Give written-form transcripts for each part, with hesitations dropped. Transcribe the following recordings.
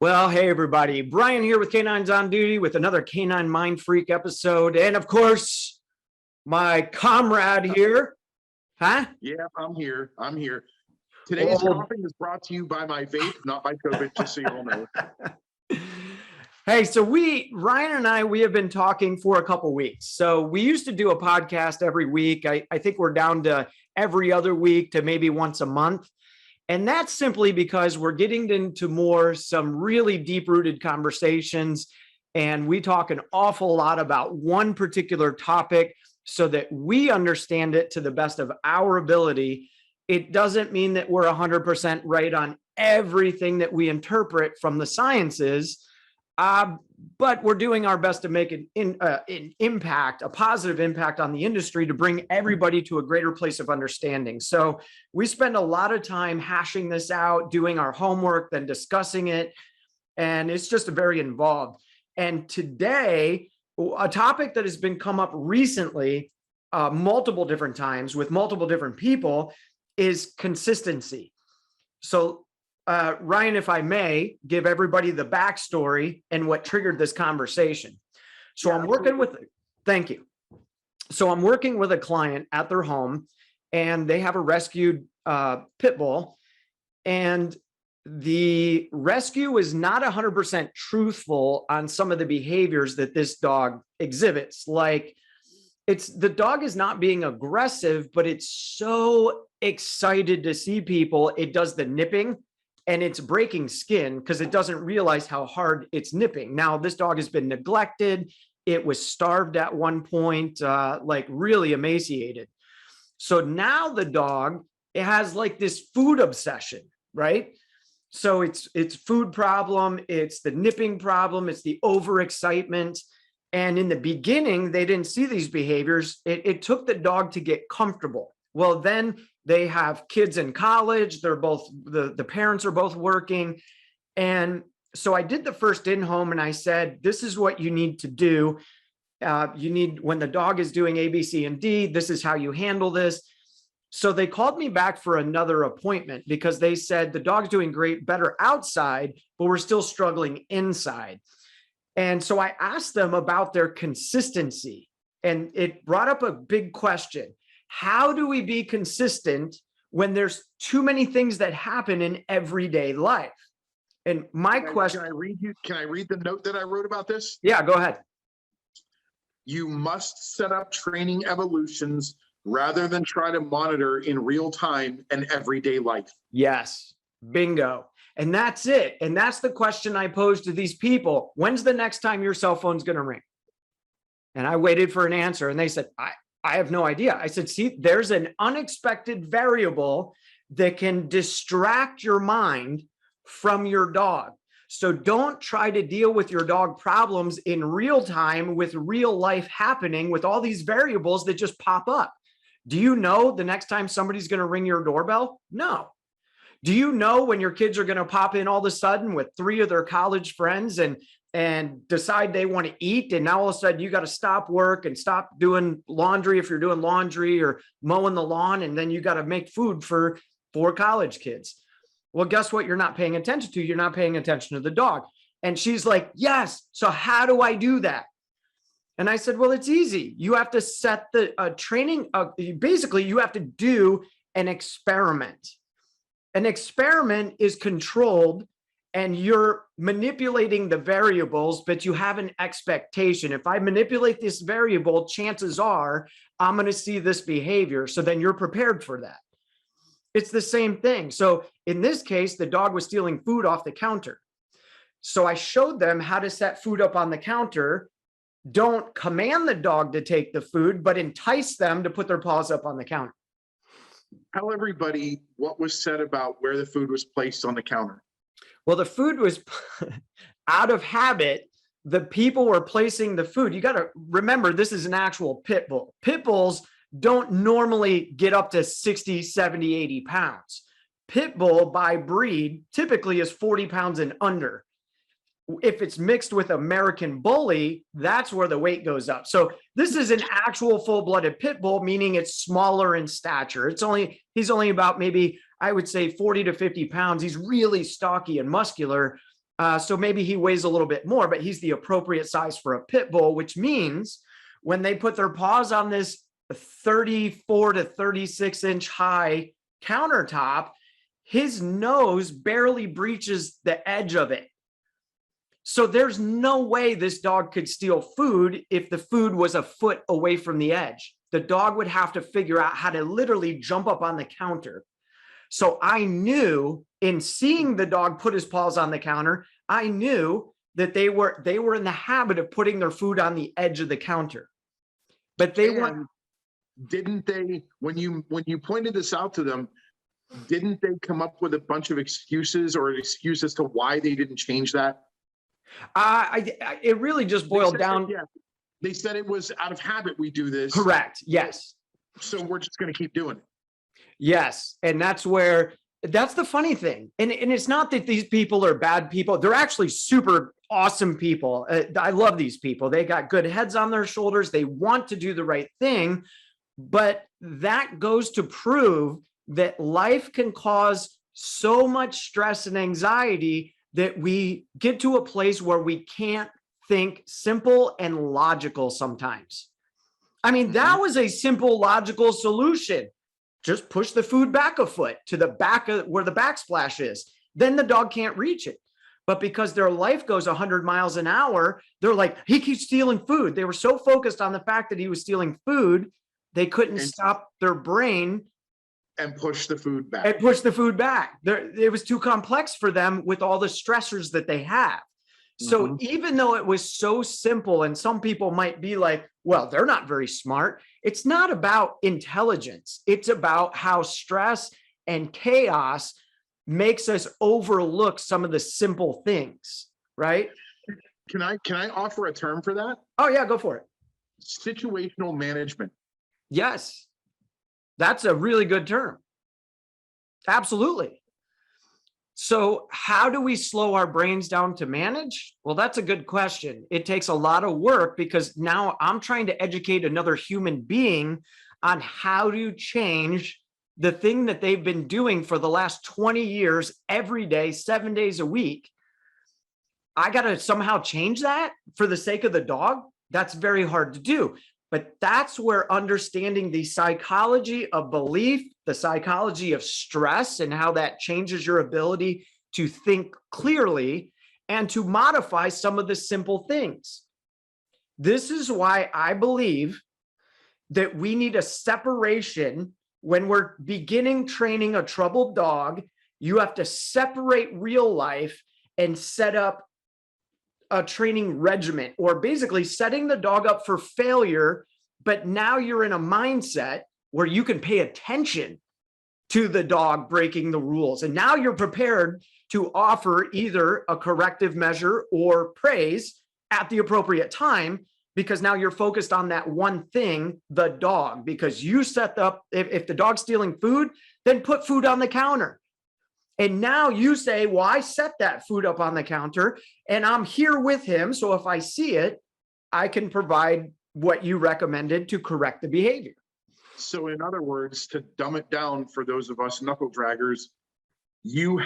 Well, hey, everybody. Brian here with Canines on Duty with another Canine Mind Freak episode. And of course, my comrade here. Huh? Yeah, I'm here. Today's coughing is brought to you by my vape, not by COVID, just so you all know. Hey, so Ryan and I, we have been talking for a couple weeks. So we used to do a podcast every week. I think we're down to every other week to maybe once a month. And that's simply because we're getting into some really deep-rooted conversations. And we talk an awful lot about one particular topic so that we understand it to the best of our ability. It doesn't mean that we're 100% right on everything that we interpret from the sciences, but we're doing our best to make an impact, a positive impact on the industry to bring everybody to a greater place of understanding. So we spend a lot of time hashing this out, doing our homework, then discussing it, and it's just very involved. And today, a topic that has been come up recently, multiple different times with multiple different people, is consistency. So Ryan, if I may, give everybody the backstory and what triggered this conversation. So I'm working with, thank you. So I'm working with a client at their home, and they have a rescued pit bull, and the rescue is not 100% truthful on some of the behaviors that this dog exhibits. Like, the dog is not being aggressive, but it's so excited to see people. It does the nipping, and it's breaking skin because it doesn't realize how hard it's nipping. Now, this dog has been neglected. It was starved at one point, like really emaciated. So now the dog, it has like this food obsession, right? So it's food problem, it's the nipping problem, it's the overexcitement. And in the beginning, they didn't see these behaviors. It took the dog to get comfortable. Well, then they have kids in college. They're both, the parents are both working. And so I did the first in-home, and I said, this is what you need to do. When the dog is doing A, B, C, and D, this is how you handle this. So they called me back for another appointment because they said the dog's doing great, better outside, but we're still struggling inside. And so I asked them about their consistency, and it brought up a big question. How do we be consistent when there's too many things that happen in everyday life? And my question— Can I read the note that I wrote about this? Yeah, go ahead. You must set up training evolutions rather than try to monitor in real time and everyday life. Yes, bingo. And that's it. And that's the question I posed to these people. When's the next time your cell phone's going to ring? And I waited for an answer, and they said, I have no idea. I said, see, there's an unexpected variable that can distract your mind from your dog. So don't try to deal with your dog problems in real time with real life happening with all these variables that just pop up. Do you know the next time somebody's going to ring your doorbell? No. Do you know when your kids are going to pop in all of a sudden with 3 of their college friends and decide they want to eat, and now all of a sudden you got to stop work and stop doing laundry if you're doing laundry or mowing the lawn, and then you got to make food for 4 college kids? Well, guess what? You're not paying attention to. You're not paying attention to the dog. And she's like, yes. So how do I do that? And I said, well, it's easy. You have to set the training. Basically, you have to do an experiment. An experiment is controlled, and you're manipulating the variables, but you have an expectation. If I manipulate this variable, chances are I'm going to see this behavior. So then you're prepared for that. It's the same thing. So in this case, the dog was stealing food off the counter. So I showed them how to set food up on the counter. Don't command the dog to take the food, but entice them to put their paws up on the counter. Tell everybody what was said about where the food was placed on the counter. Well, the food was out of habit. The people were placing the food. You got to remember, this is an actual pit bull. Pit bulls don't normally get up to 60, 70, 80 pounds. Pit bull by breed typically is 40 pounds and under. If it's mixed with American bully, that's where the weight goes up. So this is an actual full-blooded pit bull, meaning it's smaller in stature. He's only about maybe, I would say 40 to 50 pounds. He's really stocky and muscular. So maybe he weighs a little bit more, but he's the appropriate size for a pit bull, which means when they put their paws on this 34 to 36 inch high countertop, his nose barely breaches the edge of it. So there's no way this dog could steal food if the food was a foot away from the edge. The dog would have to figure out how to literally jump up on the counter. So I knew, in seeing the dog put his paws on the counter, I knew that they were in the habit of putting their food on the edge of the counter. But they weren't. Didn't they, when you pointed this out to them, didn't they come up with a bunch of excuses or an excuse as to why they didn't change that? It really just boiled down. Yeah, they said it was out of habit we do this. Correct. Yes. So we're just going to keep doing it. Yes. And that's the funny thing. And it's not that these people are bad people. They're actually super awesome people. I love these people. They got good heads on their shoulders. They want to do the right thing. But that goes to prove that life can cause so much stress and anxiety that we get to a place where we can't think simple and logical sometimes. I mean, that was a simple, logical solution. Just push the food back a foot to the back of where the backsplash is. Then the dog can't reach it. But because their life goes 100 miles an hour, they're like, he keeps stealing food. They were so focused on the fact that he was stealing food, they couldn't stop their brain and push the food back. It was too complex for them with all the stressors that they have. So even though it was so simple, and some people might be like, well, they're not very smart. It's not about intelligence. It's about how stress and chaos makes us overlook some of the simple things, right? Can I offer a term for that? Oh yeah, go for it. Situational management. Yes. That's a really good term. Absolutely. So how do we slow our brains down to manage? Well, that's a good question. It takes a lot of work because now I'm trying to educate another human being on how to change the thing that they've been doing for the last 20 years, every day, 7 days a week. I got to somehow change that for the sake of the dog. That's very hard to do. But that's where understanding the psychology of belief, the psychology of stress, and how that changes your ability to think clearly and to modify some of the simple things. This is why I believe that we need a separation when we're beginning training a troubled dog. You have to separate real life and set up a training regimen, or basically setting the dog up for failure. But now you're in a mindset where you can pay attention to the dog breaking the rules. And now you're prepared to offer either a corrective measure or praise at the appropriate time, because now you're focused on that one thing, the dog, because you set up, if the dog's stealing food, then put food on the counter. And now you say, well, I set that food up on the counter and I'm here with him. So if I see it, I can provide what you recommended to correct the behavior. So in other words, to dumb it down for those of us knuckle draggers, you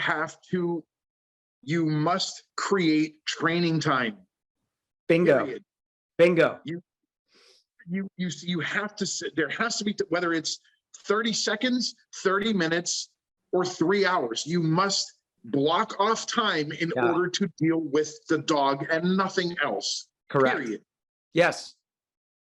must create training time. Bingo. Period. Bingo. You have to, there has to be, whether it's 30 seconds, 30 minutes, or 3 hours, you must block off time in order to deal with the dog and nothing else. Correct. Period. Yes.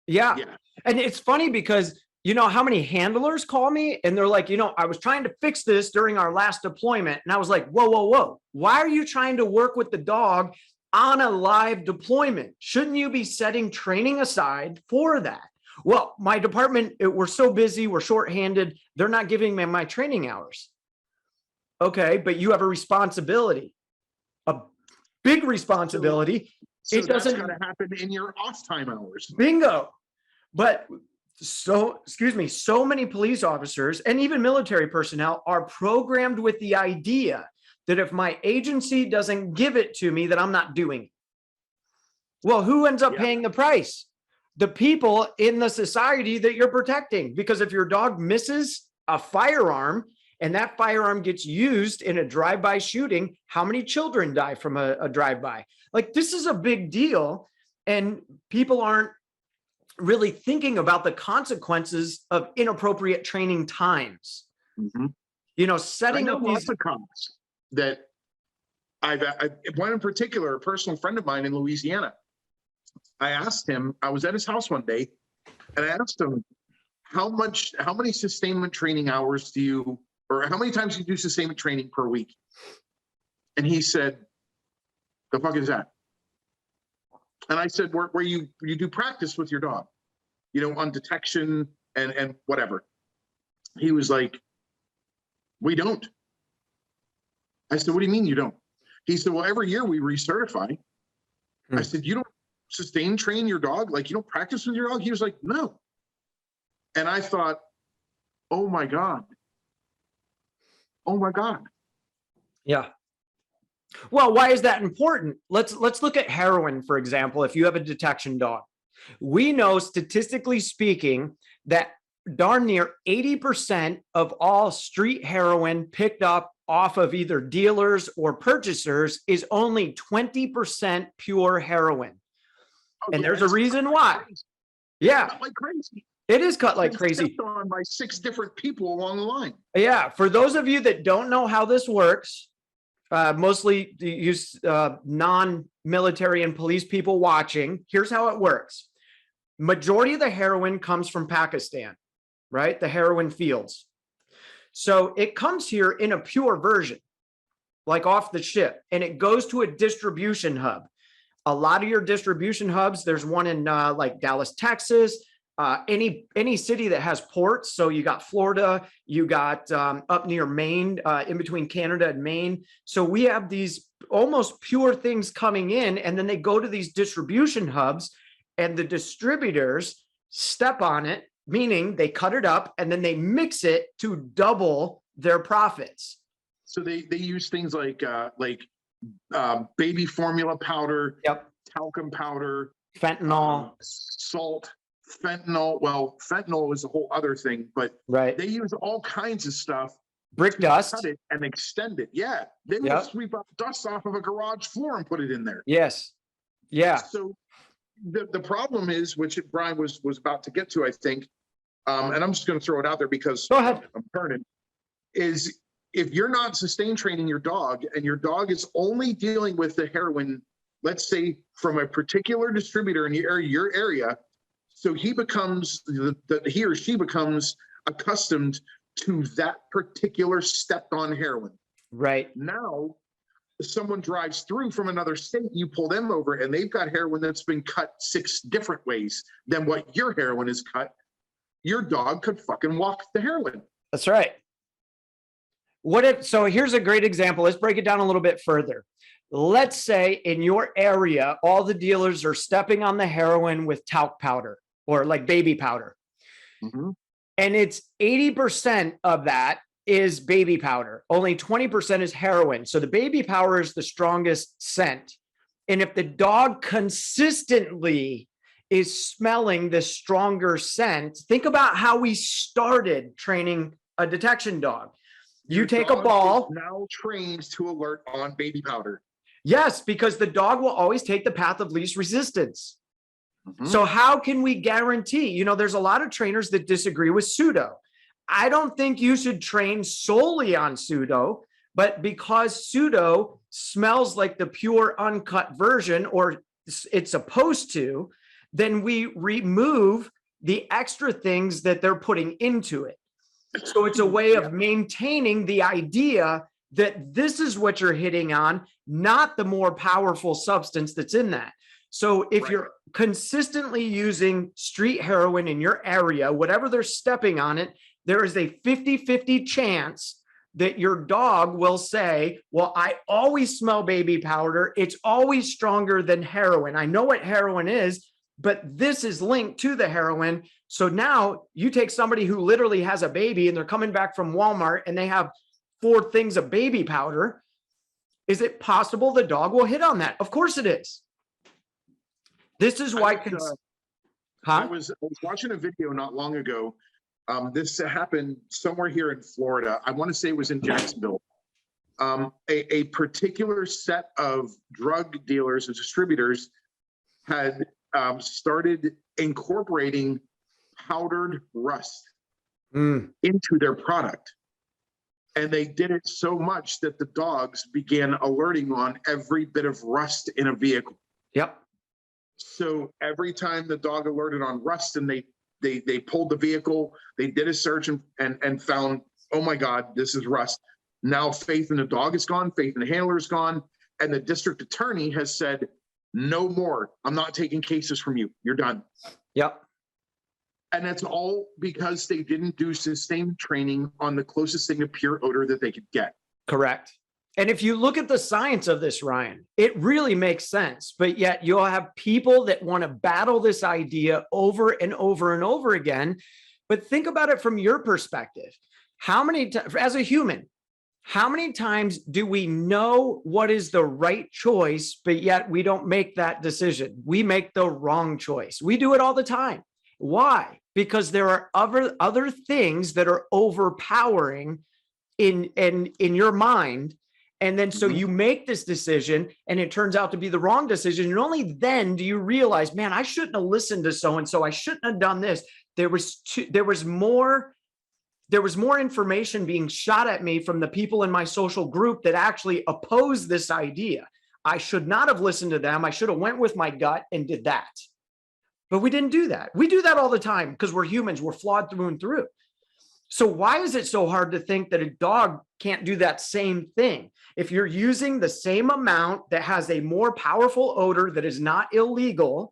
Yeah. And it's funny because you know how many handlers call me and they're like, I was trying to fix this during our last deployment. And I was like, whoa. Why are you trying to work with the dog on a live deployment? Shouldn't you be setting training aside for that? Well, my department, we're so busy, we're shorthanded. They're not giving me my training hours. Okay, but you have a responsibility, a big responsibility. So it doesn't got to happen in your off time hours. Bingo. But so many police officers and even military personnel are programmed with the idea that if my agency doesn't give it to me, that I'm not doing it. Well, who ends up paying the price? The people in the society that you're protecting. Because if your dog misses a firearm and that firearm gets used in a drive-by shooting, how many children die from a drive-by? Like, this is a big deal, and people aren't really thinking about the consequences of inappropriate training times. You know, setting up lots of cops that I've one in particular, a personal friend of mine in Louisiana. I asked him, I was at his house one day, and I asked him, how many sustainment training hours do you, or how many times do you do sustainment training per week? And he said, the fuck is that? And I said, where you do practice with your dog, you know, on detection and whatever. He was like, we don't. I said, what do you mean you don't? He said, well, every year we recertify. I said, you don't sustain train your dog? Like, you don't practice with your dog? He was like, no. And I thought, oh my God. Oh my God. Yeah. Well, why is that important? Let's look at heroin, for example. If you have a detection dog, we know, statistically speaking, that darn near 80% of all street heroin picked up off of either dealers or purchasers is only 20% pure heroin. And there's a reason why. Yeah. Cut like crazy. It is cut like crazy. On by 6 different people along the line. Yeah. For those of you that don't know how this works, mostly use non-military and police people watching, here's how it works. Majority of the heroin comes from Pakistan, right? The heroin fields. So it comes here in a pure version, like off the ship, and it goes to a distribution hub. A lot of your distribution hubs, there's one in like Dallas, Texas, any city that has ports. So you got Florida, you got up near Maine, in between Canada and Maine. So we have these almost pure things coming in, and then they go to these distribution hubs, and the distributors step on it, meaning they cut it up and then they mix it to double their profits. So they use things like baby formula powder, talcum powder, fentanyl, salt, fentanyl. Well, fentanyl is a whole other thing, but they use all kinds of stuff. Brick dust. Cut it and extend it. Yeah. They will sweep up dust off of a garage floor and put it in there. Yes. Yeah. So the problem is, which Brian was about to get to, I think, and I'm just going to throw it out there because go ahead. I'm turning, is if you're not sustain training your dog and your dog is only dealing with the heroin, let's say from a particular distributor in your area, so he becomes, he or she becomes accustomed to that particular stepped on heroin. Right. Now, if someone drives through from another state, you pull them over and they've got heroin that's been cut 6 different ways than what your heroin is cut. Your dog could fucking walk the heroin. That's right. What if, so here's a great example. Let's break it down a little bit further. Let's say in your area, all the dealers are stepping on the heroin with talc powder or like baby powder. And it's 80% of that is baby powder. Only 20% is heroin. So the baby powder is the strongest scent. And if the dog consistently is smelling the stronger scent, think about how we started training a detection dog. You take a ball. Now trained to alert on baby powder. Yes, because the dog will always take the path of least resistance. So how can we guarantee, you know, there's a lot of trainers that disagree with Pseudo. I don't think you should train solely on Pseudo, but because Pseudo smells like the pure uncut version, or it's supposed to, then we remove the extra things that they're putting into it. So it's a way of maintaining the idea that this is what you're hitting on, not the more powerful substance that's in that. So if you're consistently using street heroin in your area, whatever they're stepping on it, there is a 50-50 chance that your dog will say, well, I always smell baby powder. It's always stronger than heroin. I know what heroin is, but this is linked to the heroin. So now you take somebody who literally has a baby and they're coming back from Walmart and they have 4 things of baby powder. Is it possible the dog will hit on that? Of course it is. This is why. I was watching a video not long ago This happened somewhere here in Florida. I want to say it was in Jacksonville. A particular set of drug dealers and distributors had started incorporating powdered rust into their product. And they did it so much that the dogs began alerting on every bit of rust in a vehicle. Yep. So every time the dog alerted on rust and they pulled the vehicle, they did a search and found, oh my God, this is rust. Now faith in the dog is gone, faith in the handler is gone. And the district attorney has said, no more. I'm not taking cases from you. You're done. Yep. And that's all because they didn't do sustained training on the closest thing to pure odor that they could get. Correct. And if you look at the science of this, Ryan, it really makes sense. But yet you'll have people that want to battle this idea over and over and over again. But think about it from your perspective. How many times, as a human, how many times do we know what is the right choice, but yet we don't make that decision? We make the wrong choice. We do it all the time. Why? Because there are other things that are overpowering in your mind. And then so you make this decision and it turns out to be the wrong decision. And only then do you realize, man, I shouldn't have listened to so-and-so. I shouldn't have done this. There was more information being shot at me from the people in my social group that actually opposed this idea. I should not have listened to them. I should have went with my gut and did that. But we didn't do that. We do that all the time because we're humans. We're flawed through and through. So why is it so hard to think that a dog can't do that same thing? If you're using the same amount that has a more powerful odor that is not illegal,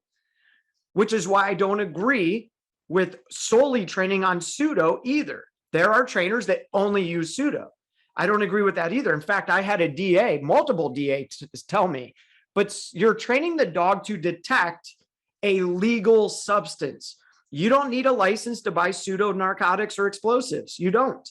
which is why I don't agree with solely training on Pseudo either. There are trainers that only use Pseudo. I don't agree with that either. In fact, I had a DA, multiple DAs tell me, but you're training the dog to detect a legal substance. You don't need a license to buy pseudo narcotics or explosives. You don't.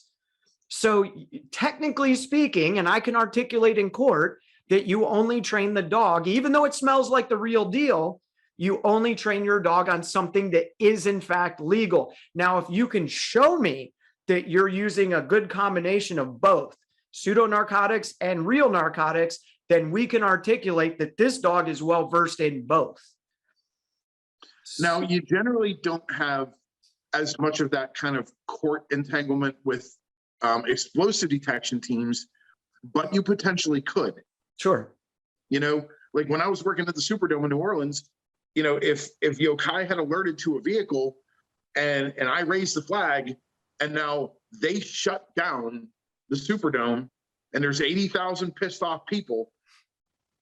So technically speaking, and I can articulate in court that you only train the dog, even though it smells like the real deal, you only train your dog on something that is in fact legal. Now, if you can show me that you're using a good combination of both pseudo narcotics and real narcotics, then we can articulate that this dog is well versed in both. Now, you generally don't have as much of that kind of court entanglement with explosive detection teams, but you potentially could. Sure. You know, like when I was working at the Superdome in New Orleans, you know, if Yokai had alerted to a vehicle and I raised the flag and now they shut down the Superdome and there's 80,000 pissed off people,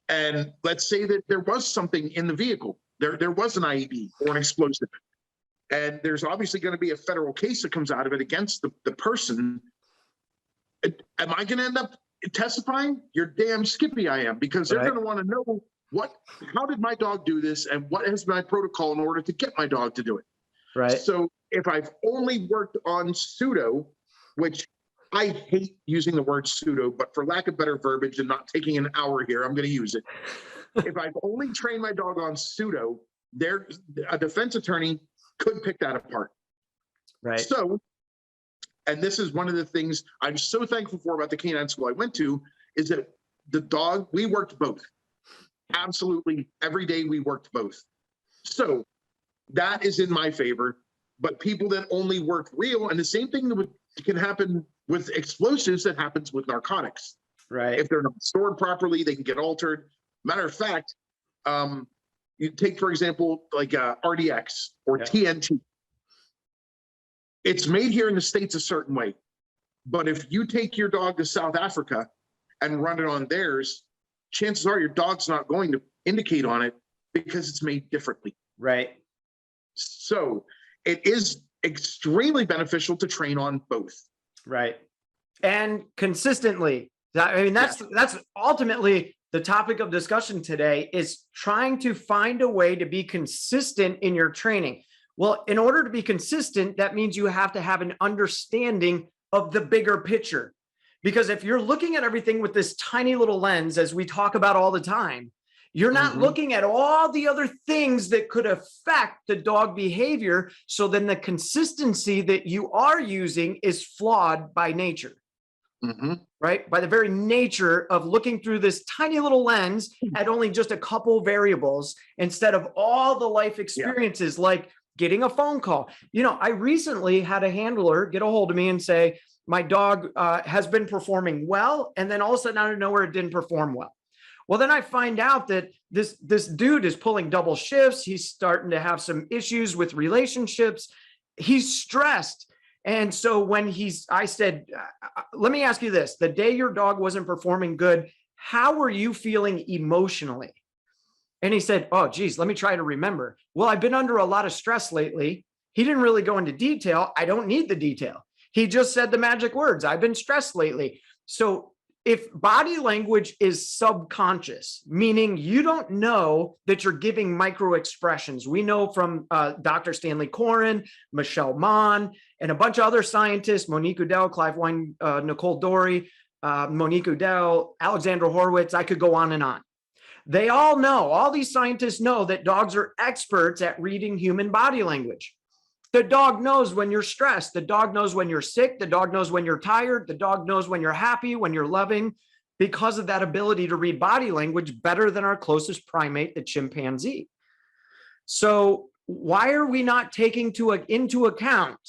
and let's say that there was something in the vehicle. There was an IED or an explosive. And there's obviously going to be a federal case that comes out of it against the person. Am I going to end up testifying? You're damn skippy I am, because they're going to want to know how did my dog do this and what is my protocol in order to get my dog to do it. Right. So if I've only worked on Pseudo, which I hate using the word Pseudo, but for lack of better verbiage and not taking an hour here, I'm going to use it. If I've only trained my dog on Pseudo, a defense attorney could pick that apart. Right. So, and this is one of the things I'm so thankful for about the canine school I went to, is that the dog, we worked both. Absolutely. Every day we worked both. So that is in my favor. But people that only work real, and the same thing that can happen with explosives that happens with narcotics. Right. If they're not stored properly, they can get altered. Matter of fact, you take, for example, like RDX or TNT. It's made here in the States a certain way. But if you take your dog to South Africa and run it on theirs, chances are your dog's not going to indicate on it because it's made differently. Right. So it is extremely beneficial to train on both. Right. And consistently. I mean, that's ultimately the topic of discussion today, is trying to find a way to be consistent in your training. Well, in order to be consistent, that means you have to have an understanding of the bigger picture. Because if you're looking at everything with this tiny little lens, as we talk about all the time, You're not looking at all the other things that could affect the dog behavior. So then the consistency that you are using is flawed by nature. Right? By the very nature of looking through this tiny little lens at only just a couple variables instead of all the life experiences, like getting a phone call. You know, I recently had a handler get a hold of me and say, my dog has been performing well. And then all of a sudden, out of nowhere, it didn't perform well. Well, then I find out that this dude is pulling double shifts. He's starting to have some issues with relationships. He's stressed. And so when I said, let me ask you this, the day your dog wasn't performing good, how were you feeling emotionally? And he said, oh, geez, let me try to remember. Well, I've been under a lot of stress lately. He didn't really go into detail. I don't need the detail. He just said the magic words. I've been stressed lately. So if body language is subconscious, meaning you don't know that you're giving micro expressions, we know from Dr. Stanley Coren, Michelle Mann, and a bunch of other scientists, Monique Udell, Clive Wine, Nicole Dorey, Monique Udell, Alexandra Horowitz, I could go on and on. They all know, all these scientists know that dogs are experts at reading human body language. The dog knows when you're stressed. The dog knows when you're sick. The dog knows when you're tired. The dog knows when you're happy, when you're loving, because of that ability to read body language better than our closest primate, the chimpanzee. So why are we not taking into account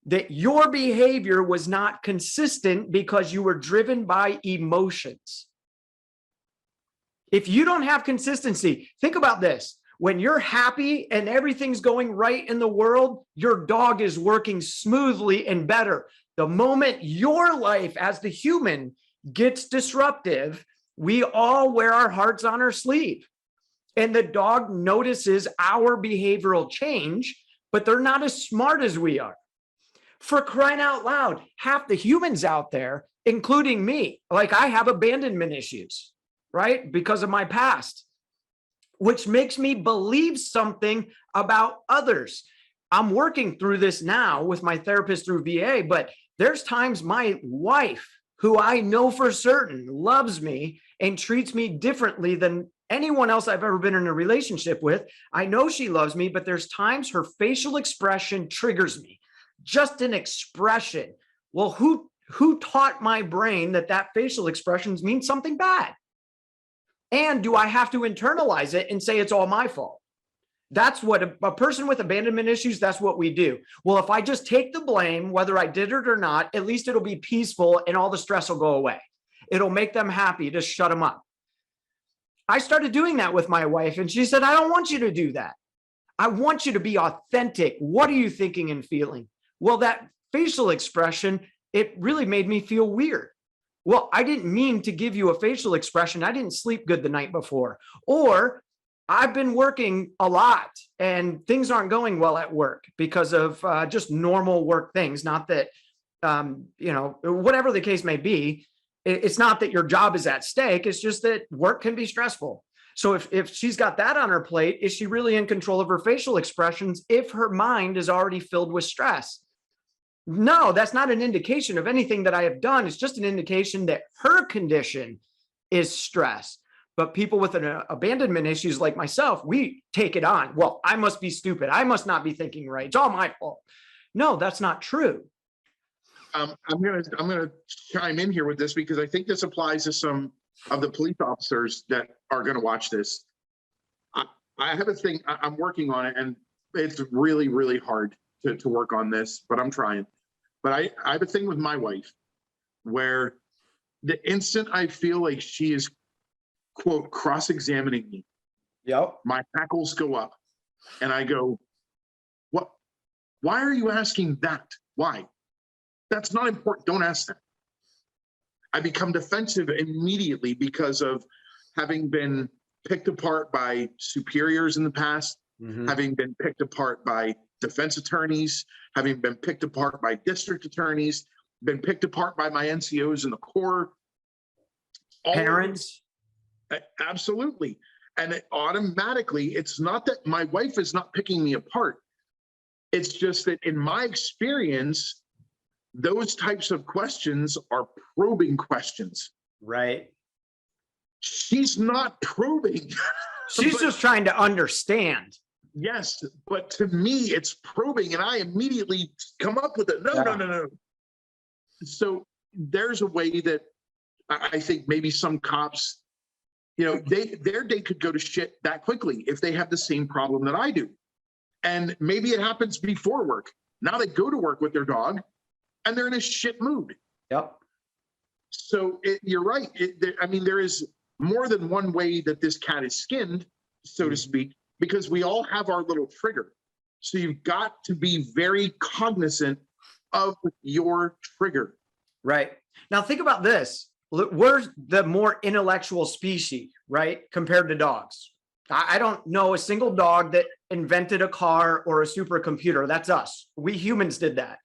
that your behavior was not consistent because you were driven by emotions? If you don't have consistency, think about this. When you're happy and everything's going right in the world, your dog is working smoothly and better. The moment your life as the human gets disruptive, we all wear our hearts on our sleeve. And the dog notices our behavioral change, but they're not as smart as we are. For crying out loud, half the humans out there, including me, like I have abandonment issues, right? Because of my past, which makes me believe something about others. I'm working through this now with my therapist through VA, but there's times my wife, who I know for certain loves me and treats me differently than anyone else I've ever been in a relationship with. I know she loves me, but there's times her facial expression triggers me. Just an expression. Well, who taught my brain that facial expressions mean something bad? And do I have to internalize it and say it's all my fault? That's what a person with abandonment issues, that's what we do. Well, if I just take the blame, whether I did it or not, at least it'll be peaceful and all the stress will go away. It'll make them happy. Just shut them up. I started doing that with my wife and she said, I don't want you to do that. I want you to be authentic. What are you thinking and feeling? Well, that facial expression, it really made me feel weird. Well, I didn't mean to give you a facial expression. I didn't sleep good the night before. Or I've been working a lot and things aren't going well at work because of just normal work things. Not that, whatever the case may be, it's not that your job is at stake. It's just that work can be stressful. So if she's got that on her plate, is she really in control of her facial expressions if her mind is already filled with stress? No, that's not an indication of anything that I have done. It's just an indication that her condition is stress. But people with an abandonment issues like myself, we take it on. Well, I must be stupid. I must not be thinking right. It's all my fault. No, that's not true. I'm gonna chime in here with this because I think this applies to some of the police officers that are going to watch this. I have a thing. I'm working on it, and it's really, really hard to work on this, but I'm trying. But I have a thing with my wife where the instant I feel like she is, quote, cross-examining me, my hackles go up and I go, what? Why are you asking that? Why? That's not important. Don't ask that. I become defensive immediately because of having been picked apart by superiors in the past, having been picked apart by defense attorneys, having been picked apart by district attorneys, been picked apart by my NCOs in the Corps. Parents. Absolutely. And it automatically, it's not that my wife is not picking me apart. It's just that in my experience, those types of questions are probing questions. Right. She's not probing. She's just trying to understand. Yes, but to me, it's probing, and I immediately come up with it. No. So there's a way that I think maybe some cops, their day could go to shit that quickly if they have the same problem that I do. And maybe it happens before work. Now they go to work with their dog and they're in a shit mood. Yep. So you're right. There is more than one way that this cat is skinned, so to speak, because we all have our little trigger. So you've got to be very cognizant of your trigger. Right. Now think about this. We're the more intellectual species, right? Compared to dogs. I don't know a single dog that invented a car or a supercomputer. That's us. We humans did that.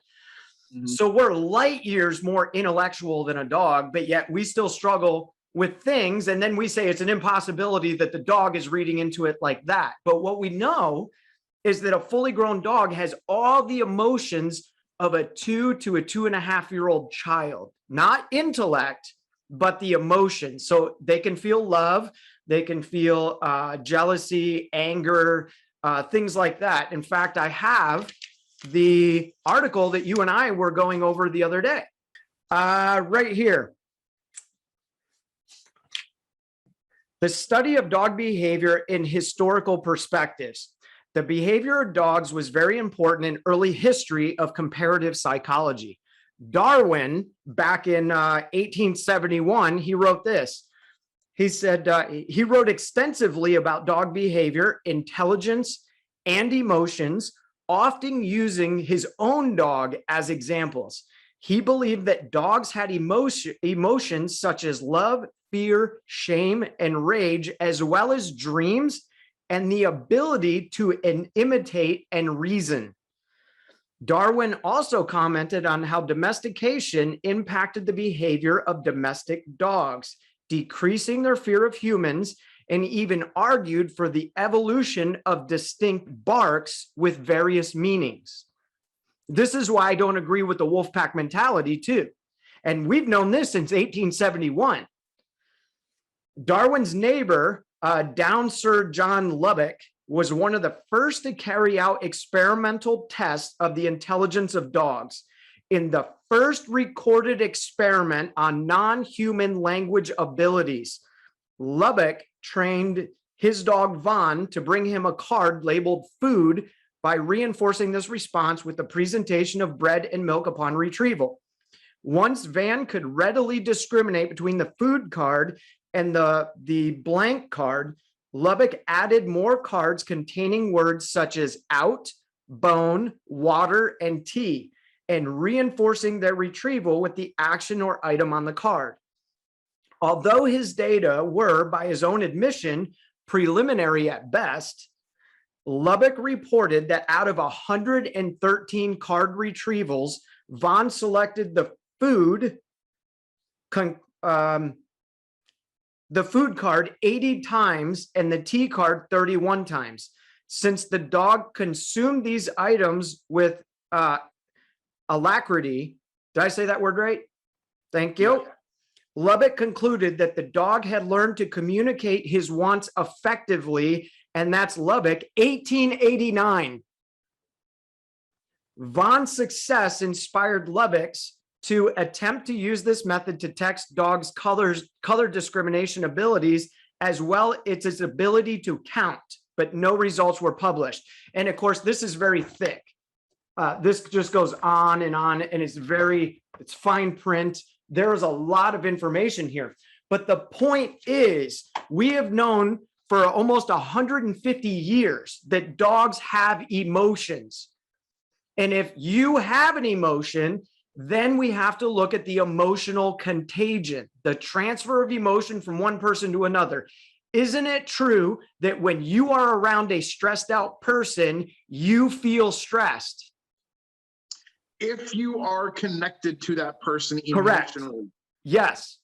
Mm-hmm. So we're light years more intellectual than a dog, but yet we still struggle with things. And then we say it's an impossibility that the dog is reading into it like that. But what we know is that a fully grown dog has all the emotions of a 2 to a 2.5-year-old child, not intellect, but the emotions. So they can feel love, they can feel jealousy, anger, things like that. In fact, I have the article that you and I were going over the other day, right here. The study of dog behavior in historical perspectives. The behavior of dogs was very important in early history of comparative psychology. Darwin, back in 1871, he wrote this. He said, he wrote extensively about dog behavior, intelligence, and emotions, often using his own dog as examples. He believed that dogs had emotions such as love, fear, shame, and rage, as well as dreams and the ability to imitate and reason. Darwin also commented on how domestication impacted the behavior of domestic dogs, decreasing their fear of humans, and even argued for the evolution of distinct barks with various meanings. This is why I don't agree with the wolf pack mentality too. And we've known this since 1871. Darwin's neighbor, Down Sir John Lubbock, was one of the first to carry out experimental tests of the intelligence of dogs. In the first recorded experiment on non-human language abilities, Lubbock trained his dog Von to bring him a card labeled food by reinforcing this response with the presentation of bread and milk upon retrieval. Once Van could readily discriminate between the food card and the blank card, Lubbock added more cards containing words such as out, bone, water, and tea, and reinforcing their retrieval with the action or item on the card. Although his data were, by his own admission, preliminary at best, Lubbock reported that out of 113 card retrievals, Von selected the food card 80 times and the tea card 31 times. Since the dog consumed these items with alacrity, did I say that word right? Thank you. Yeah. Lubbock concluded that the dog had learned to communicate his wants effectively, and that's Lubbock, 1889. Von's success inspired Lubbock's to attempt to use this method to test dogs' color discrimination abilities, as well as its ability to count, but no results were published. And of course, this is very thick. This just goes on, and it's fine print. There is a lot of information here. But the point is, we have known for almost 150 years that dogs have emotions. And if you have an emotion, then we have to look at the emotional contagion, the transfer of emotion from one person to another. Isn't it true that when you are around a stressed out person, you feel stressed? If you are connected to that person Correct. Emotionally. Yes.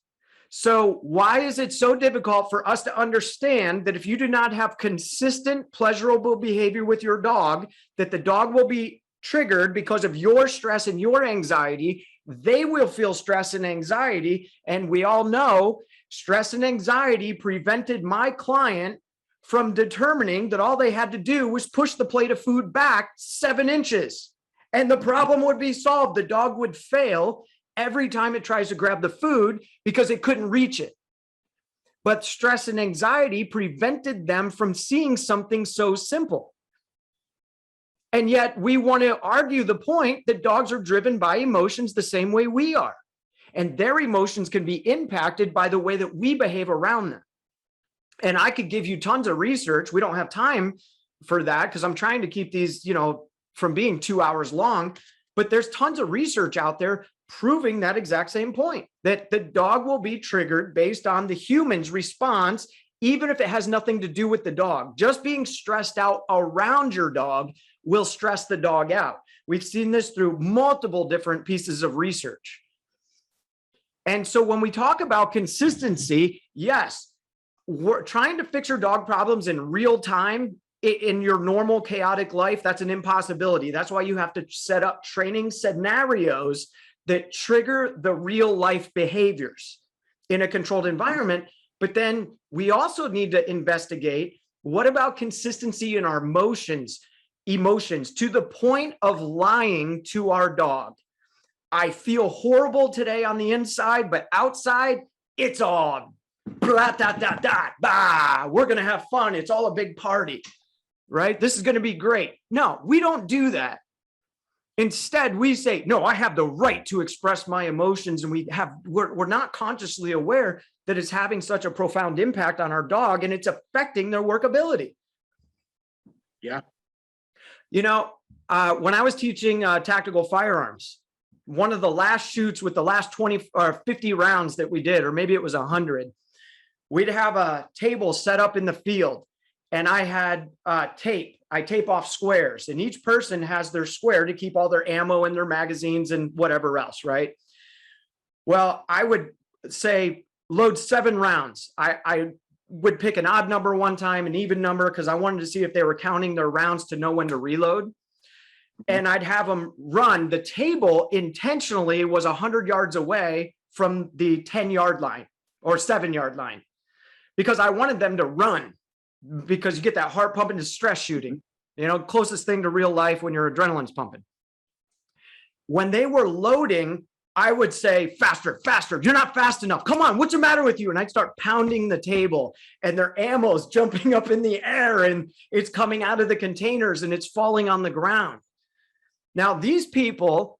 So why is it so difficult for us to understand that if you do not have consistent, pleasurable behavior with your dog, that the dog will be triggered because of your stress and your anxiety, they will feel stress and anxiety. And we all know stress and anxiety prevented my client from determining that all they had to do was push the plate of food back 7 inches and the problem would be solved. The dog would fail every time it tries to grab the food because it couldn't reach it. But stress and anxiety prevented them from seeing something so simple. And yet we want to argue the point that dogs are driven by emotions the same way we are. And their emotions can be impacted by the way that we behave around them. And I could give you tons of research. We don't have time for that because I'm trying to keep these, from being 2 hours long, but there's tons of research out there proving that exact same point, that the dog will be triggered based on the human's response, even if it has nothing to do with the dog. Just being stressed out around your dog will stress the dog out. We've seen this through multiple different pieces of research. And so when we talk about consistency, yes, we're trying to fix your dog problems in real time in your normal chaotic life. That's an impossibility. That's why you have to set up training scenarios that trigger the real life behaviors in a controlled environment. But then we also need to investigate, what about consistency in our emotions to the point of lying to our dog? I feel horrible today on the inside, but outside it's all blah, da, da, da, bah. We're going to have fun. It's all a big party, right? This is going to be great. No, we don't do that. Instead, we say, no, I have the right to express my emotions. And we're not consciously aware that it's having such a profound impact on our dog and it's affecting their workability. Yeah. When I was teaching tactical firearms, one of the last shoots with the last 20 or 50 rounds that we did, or maybe it was 100, we'd have a table set up in the field and I had tape. I tape off squares and each person has their square to keep all their ammo and their magazines and whatever else, right? Well, I would say load 7 rounds. I would pick an odd number one time, an even number, because I wanted to see if they were counting their rounds to know when to reload. And I'd have them run. The table intentionally was 100 yards away from the 10-yard line or 7-yard line because I wanted them to run, because you get that heart pumping to stress shooting, closest thing to real life when your adrenaline's pumping. When they were loading, I would say, faster, faster. You're not fast enough. Come on, what's the matter with you? And I'd start pounding the table and their ammo is jumping up in the air and it's coming out of the containers and it's falling on the ground. Now, these people,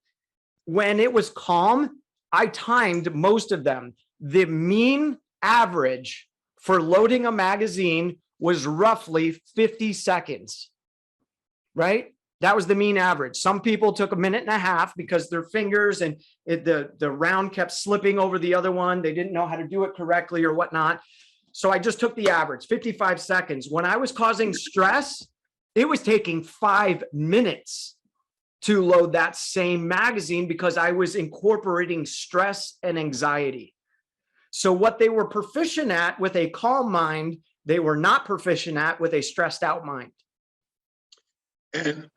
when it was calm, I timed most of them. The mean average for loading a magazine was roughly 50 seconds, right? That was the mean average. Some people took 1.5 minutes because their fingers and the round kept slipping over the other one. They didn't know how to do it correctly or whatnot. So I just took the average, 55 seconds. When I was causing stress, it was taking 5 minutes to load that same magazine because I was incorporating stress and anxiety. So what they were proficient at with a calm mind, they were not proficient at with a stressed out mind. And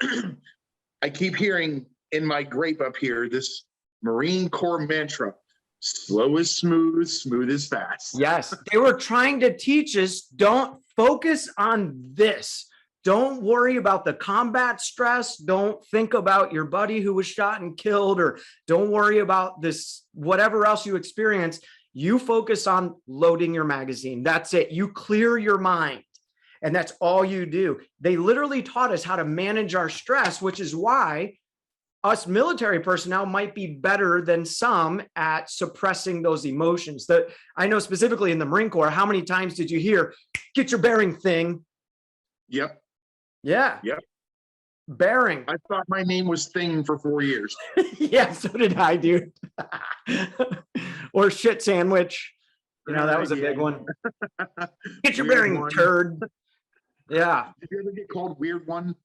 I keep hearing in my grape up here, this Marine Corps mantra, slow is smooth, smooth is fast. Yes, they were trying to teach us, don't focus on this. Don't worry about the combat stress. Don't think about your buddy who was shot and killed, or don't worry about this, whatever else you experience. You focus on loading your magazine. That's it. You clear your mind. And that's all you do. They literally taught us how to manage our stress, which is why us military personnel might be better than some at suppressing those emotions. That I know specifically in the Marine Corps, how many times did you hear, get your bearing thing? Yep. Yeah. Yep. Bearing. I thought my name was Thing for 4 years. Yeah, so did I, dude. Or shit sandwich. That was a big one. Get your bearing, turd. Yeah. Did you ever get called Weird One?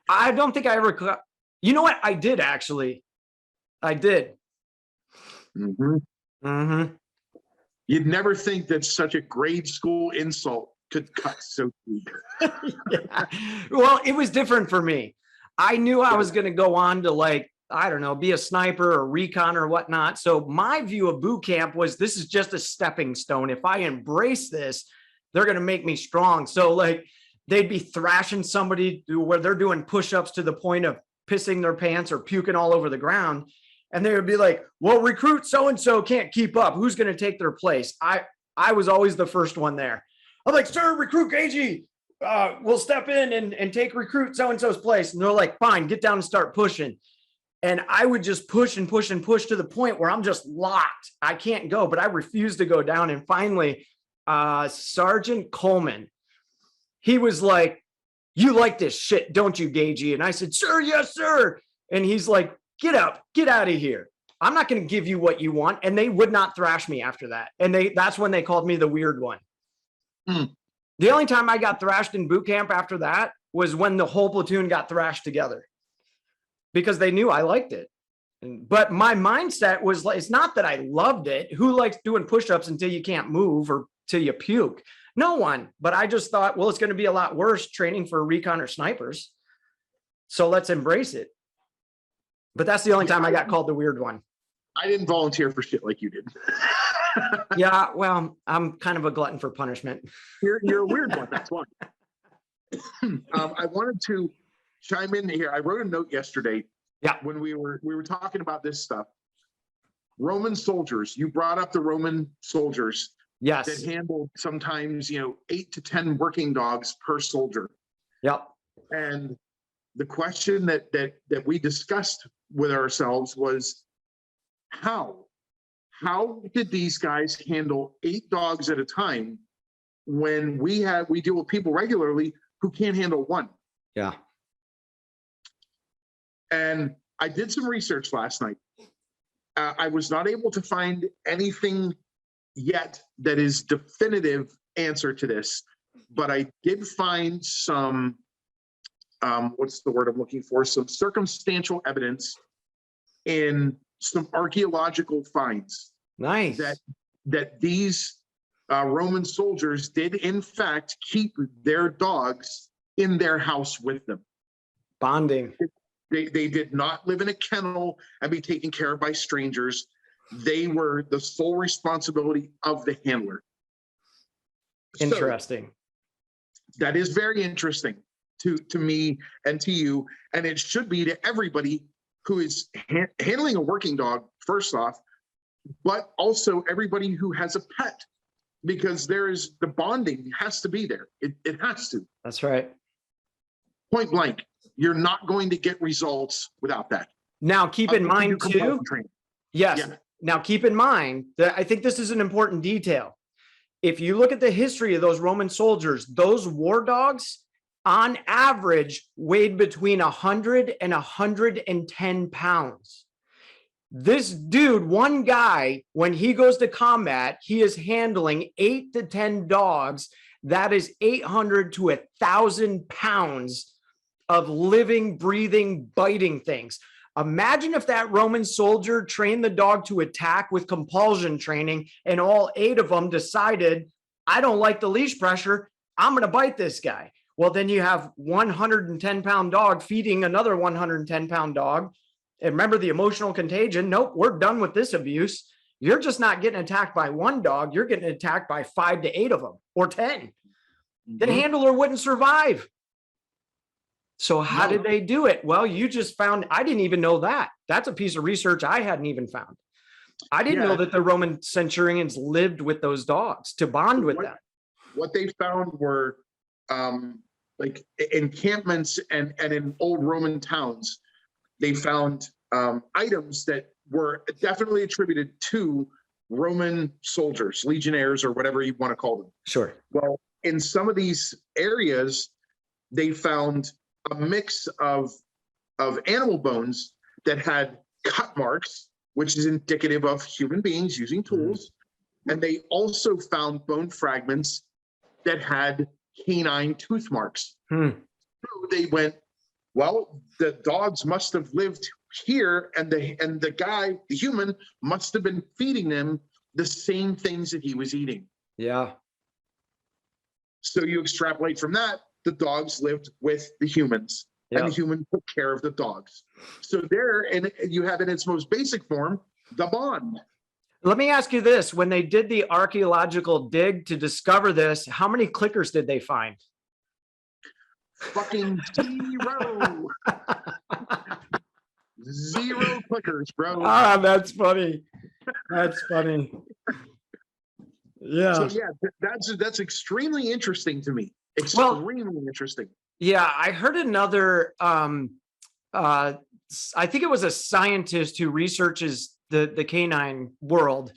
I don't think I ever. You know what? I did actually. I did. Mm-hmm. Mm-hmm. You'd never think that such a grade school insult could cut so deep. Yeah. Well, it was different for me. I knew I was going to go on to I don't know, be a sniper or recon or whatnot. So my view of boot camp was this is just a stepping stone. If I embrace this, they're going to make me strong. So like they'd be thrashing somebody where they're doing push-ups to the point of pissing their pants or puking all over the ground. And they would be like, well, recruit so-and-so can't keep up. Who's going to take their place? I was always the first one there. I'm like, sir, recruit Gagye, we'll step in and take recruit so-and-so's place. And they're like, fine, get down and start pushing. And I would just push and push and push to the point where I'm just locked. I can't go, but I refuse to go down. And finally, Sergeant Coleman, he was like, you like this shit, don't you, Gagye? And I said, sir, yes, sir. And he's like, get up, get out of here. I'm not going to give you what you want. And they would not thrash me after that. And that's when they called me the weird one. The only time I got thrashed in boot camp after that was when the whole platoon got thrashed together, because they knew I liked it. But my mindset was like, it's not that I loved it. Who likes doing push-ups until you can't move or till you puke? No one. But I just thought, well, it's going to be a lot worse training for recon or snipers. So let's embrace it. But that's the only time I got called the weird one. I didn't volunteer for shit like you did. Yeah, well, I'm kind of a glutton for punishment. You're a weird one. That's why. I wanted to chime in here. I wrote a note yesterday. Yeah. When we were talking about this stuff. Roman soldiers. You brought up the Roman soldiers. Yes. That handled sometimes 8 to 10 working dogs per soldier. Yep. And the question that we discussed with ourselves was, how did these guys handle 8 dogs at a time when we deal with people regularly who can't handle 1? Yeah. And I did some research last night. I was not able to find anything yet that is definitive answer to this, but I did find some, what's the word I'm looking for? Some circumstantial evidence in some archaeological finds. Nice. That these Roman soldiers did in fact keep their dogs in their house with them. Bonding. They did not live in a kennel and be taken care of by strangers. They were the sole responsibility of the handler. Interesting. So, that is very interesting to me and to you, and it should be to everybody who is handling a working dog, first off, but also everybody who has a pet, because the bonding has to be there. It has to. That's right. Point blank. You're not going to get results without that. Now, keep in mind too. Yes. Yeah. Now, keep in mind that I think this is an important detail. If you look at the history of those Roman soldiers, those war dogs, on average, weighed between 100 and 110 pounds. This dude, one guy, when he goes to combat, he is handling 8 to 10 dogs. That is 800 to 1,000 pounds of living, breathing, biting things. Imagine if that Roman soldier trained the dog to attack with compulsion training, and all 8 of them decided, I don't like the leash pressure, I'm going to bite this guy. Well, then you have 110-pound dog feeding another 110-pound dog. And remember the emotional contagion. Nope, we're done with this abuse. You're just not getting attacked by 1 dog. You're getting attacked by 5 to 8 of them, or 10. The handler wouldn't survive. So how did they do it? Well, you just found, I didn't even know that. That's a piece of research I hadn't even found. I didn't know that the Roman centurions lived with those dogs to bond with them. What they found were like encampments and in old Roman towns, they found items that were definitely attributed to Roman soldiers, legionnaires, or whatever you want to call them. Sure. Well, in some of these areas, they found a mix of animal bones that had cut marks, which is indicative of human beings using tools. And they also found bone fragments that had canine tooth marks. So they went, well, the dogs must have lived here, and the guy, the human, must have been feeding them the same things that he was eating. Yeah. So you extrapolate from that, the dogs lived with the humans. and the Yep. human took care of the dogs. So there, and you have in its most basic form, the bond. Let me ask you this. When they did the archaeological dig to discover this, how many clickers did they find? Fucking zero. Zero clickers, bro. Ah, that's funny. That's funny. Yeah. So yeah, that's extremely interesting to me. Extremely interesting. Yeah, I heard another I think it was a scientist who researches the canine world.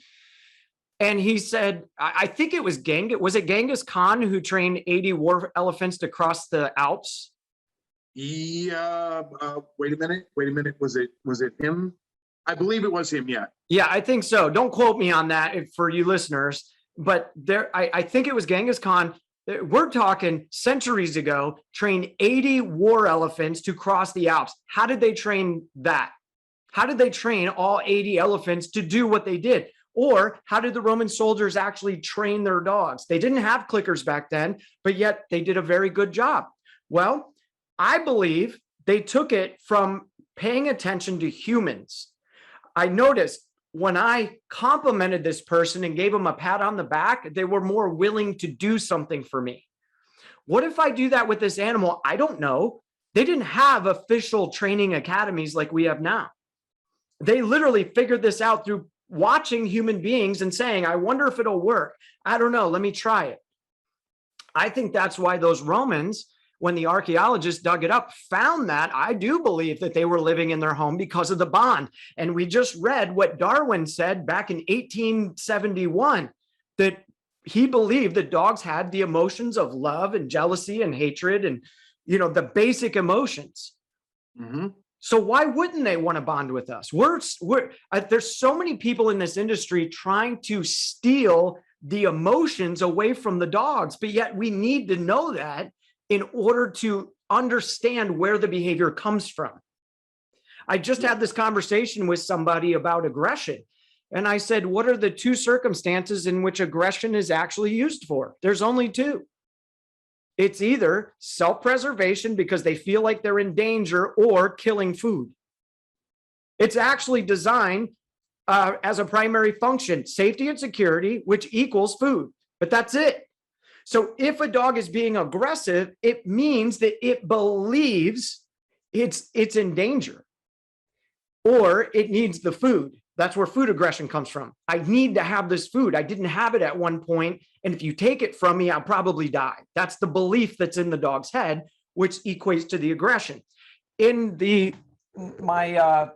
And he said, I think it was Genghis Khan who trained 80 war elephants to cross the Alps? Yeah. Wait a minute. Was it him? I believe it was him. Yeah. Yeah, I think so. Don't quote me on that for you listeners. But I think it was Genghis Khan. We're talking centuries ago, trained 80 war elephants to cross the Alps. How did they train that? How did they train all 80 elephants to do what they did? Or how did the Roman soldiers actually train their dogs? They didn't have clickers back then, but yet they did a very good job. Well, I believe they took it from paying attention to humans. I noticed when I complimented this person and gave them a pat on the back, they were more willing to do something for me. What if I do that with this animal? I don't know. They didn't have official training academies like we have now. They literally figured this out through watching human beings and saying, I wonder if it'll work. I don't know. Let me try it. I think that's why those Romans, when the archaeologists dug it up, found that. I do believe that they were living in their home because of the bond. And we just read what Darwin said back in 1871, that he believed that dogs had the emotions of love and jealousy and hatred and, the basic emotions. Mm-hmm. So why wouldn't they want to bond with us? There's so many people in this industry trying to steal the emotions away from the dogs, but yet we need to know that in order to understand where the behavior comes from. I just had this conversation with somebody about aggression. And I said, what are the two circumstances in which aggression is actually used for? There's only two. It's either self-preservation because they feel like they're in danger, or killing food. It's actually designed as a primary function, safety and security, which equals food, but that's it. So if a dog is being aggressive, it means that it believes it's in danger, or it needs the food. That's where food aggression comes from. I need to have this food. I didn't have it at one point, and if you take it from me, I'll probably die. That's the belief that's in the dog's head, which equates to the aggression. In my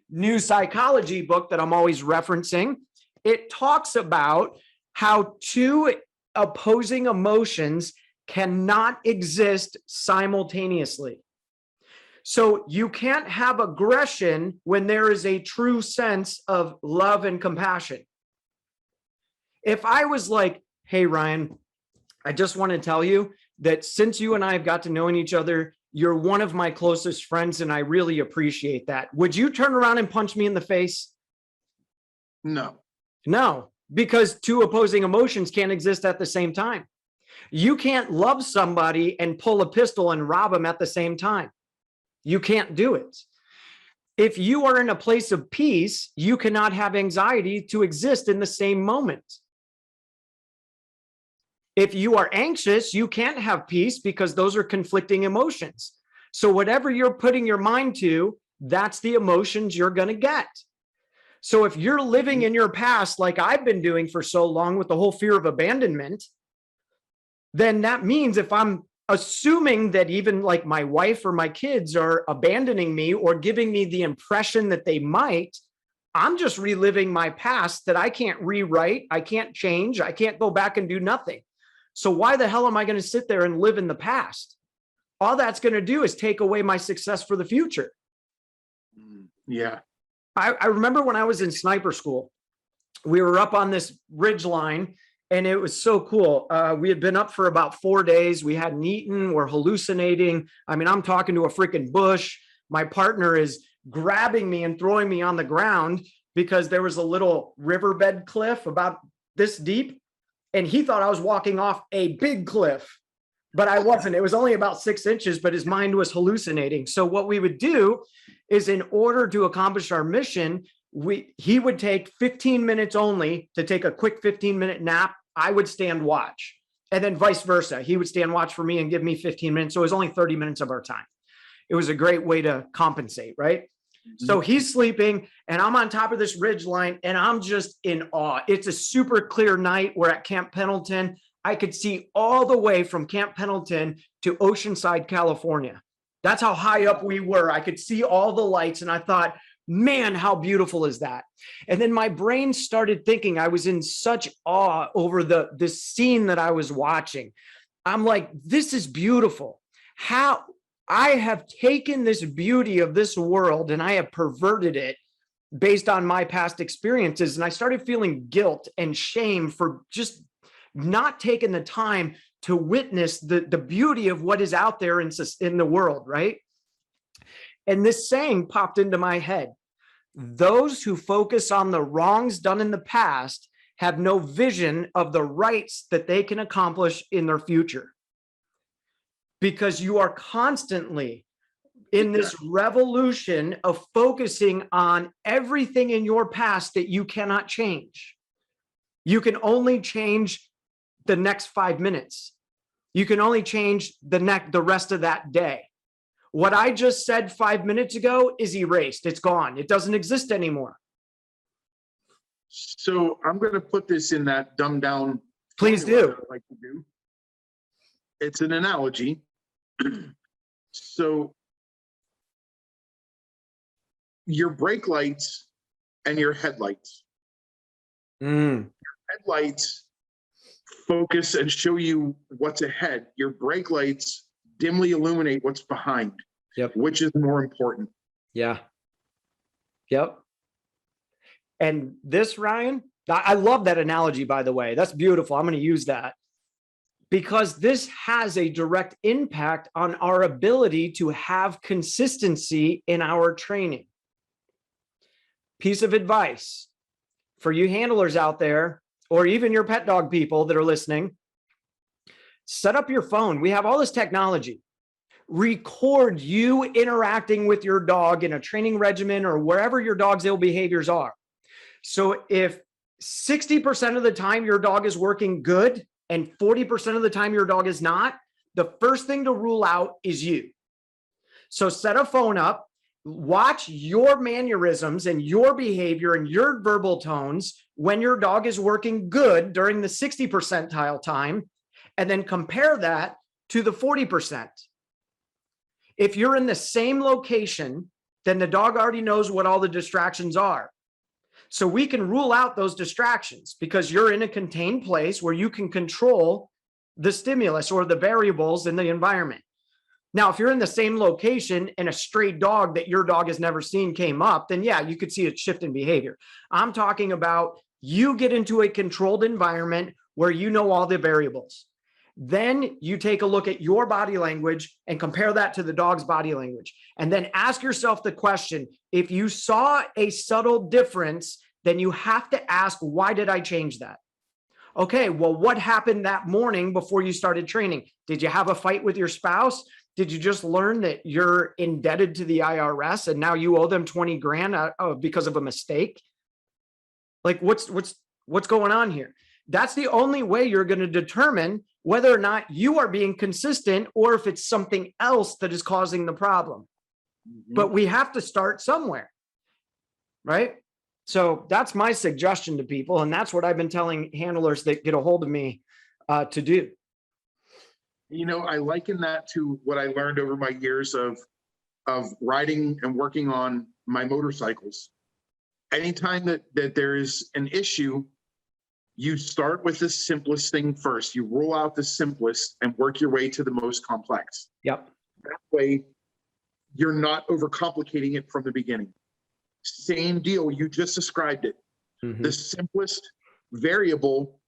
new psychology book that I'm always referencing, it talks about how two opposing emotions cannot exist simultaneously. So you can't have aggression when there is a true sense of love and compassion. If I was like, hey, Ryan, I just want to tell you that since you and I have got to knowing each other, you're one of my closest friends, and I really appreciate that. Would you turn around and punch me in the face? No. No, because two opposing emotions can't exist at the same time. You can't love somebody and pull a pistol and rob them at the same time. You can't do it. If you are in a place of peace, you cannot have anxiety to exist in the same moment. If you are anxious, you can't have peace because those are conflicting emotions. So whatever you're putting your mind to, that's the emotions you're going to get. So if you're living in your past, like I've been doing for so long with the whole fear of abandonment, then that means if I'm assuming that even like my wife or my kids are abandoning me or giving me the impression that they might, I'm just reliving my past that I can't rewrite, I can't change, I can't go back and do nothing. So why the hell am I going to sit there and live in the past? All that's going to do is take away my success for the future. Yeah. I remember when I was in sniper school, we were up on this ridge line, and it was so cool. We had been up for about 4 days. We hadn't eaten. We're hallucinating. I mean, I'm talking to a freaking bush. My partner is grabbing me and throwing me on the ground because there was a little riverbed cliff about this deep. And he thought I was walking off a big cliff. but I wasn't. It was only about 6 inches, but his mind was hallucinating. So what we would do is, in order to accomplish our mission, he would take 15 minutes only to take a quick 15-minute nap. I would stand watch, and then vice versa. He would stand watch for me and give me 15 minutes. So it was only 30 minutes of our time. It was a great way to compensate, right? So he's sleeping and I'm on top of this ridge line and I'm just in awe. It's a super clear night. We're at Camp Pendleton. I could see all the way from Camp Pendleton to Oceanside, California. That's how high up we were. I could see all the lights and I thought, man, how beautiful is that? And then my brain started thinking. I was in such awe over the scene that I was watching. I'm like, this is beautiful. How I have taken this beauty of this world and I have perverted it based on my past experiences. And I started feeling guilt and shame for just not taking the time to witness the beauty of what is out there in the world, right? And this saying popped into my head. Those who focus on the wrongs done in the past have no vision of the rights that they can accomplish in their future. Because you are constantly in this revolution of focusing on everything in your past that you cannot change. You can only change the next 5 minutes. You can only change the rest of that day. What I just said 5 minutes ago is erased. It's gone. It doesn't exist anymore. So I'm going to put this in that dumbed down. Please do. I like to do. It's an analogy. So your brake lights and your headlights. Your headlights focus and show you what's ahead. Your brake lights dimly illuminate what's behind. Yep. Which is more important. Yeah. Yep. And this, Ryan, I love that analogy, by the way. That's beautiful. I'm going to use that. Because this has a direct impact on our ability to have consistency in our training. Piece of advice for you handlers out there, or even your pet dog people that are listening, set up your phone. We have all this technology. Record you interacting with your dog in a training regimen or wherever your dog's ill behaviors are. So if 60% of the time your dog is working good, and 40% of the time your dog is not, the first thing to rule out is you. So set a phone up, watch your mannerisms and your behavior and your verbal tones when your dog is working good during the 60 percentile time, and then compare that to the 40%. If you're in the same location, then the dog already knows what all the distractions are. So we can rule out those distractions because you're in a contained place where you can control the stimulus or the variables in the environment. Now, if you're in the same location and a stray dog that your dog has never seen came up, then yeah, you could see a shift in behavior. I'm talking about you get into a controlled environment where you know all the variables. Then you take a look at your body language and compare that to the dog's body language. And then ask yourself the question, if you saw a subtle difference, then you have to ask, why did I change that? Okay, well, what happened that morning before you started training? Did you have a fight with your spouse? Did you just learn that you're indebted to the IRS and now you owe them 20 grand because of a mistake? Like what's going on here? That's the only way you're going to determine whether or not you are being consistent or if it's something else that is causing the problem. But we have to start somewhere, right? So that's my suggestion to people. And that's what I've been telling handlers that get a hold of me to do. You know, I liken that to what I learned over my years of riding and working on my motorcycles. Anytime that there is an issue, you start with the simplest thing first. You roll out the simplest and work your way to the most complex. Yep. That way, you're not overcomplicating it from the beginning. Same deal. You just described it. The simplest variable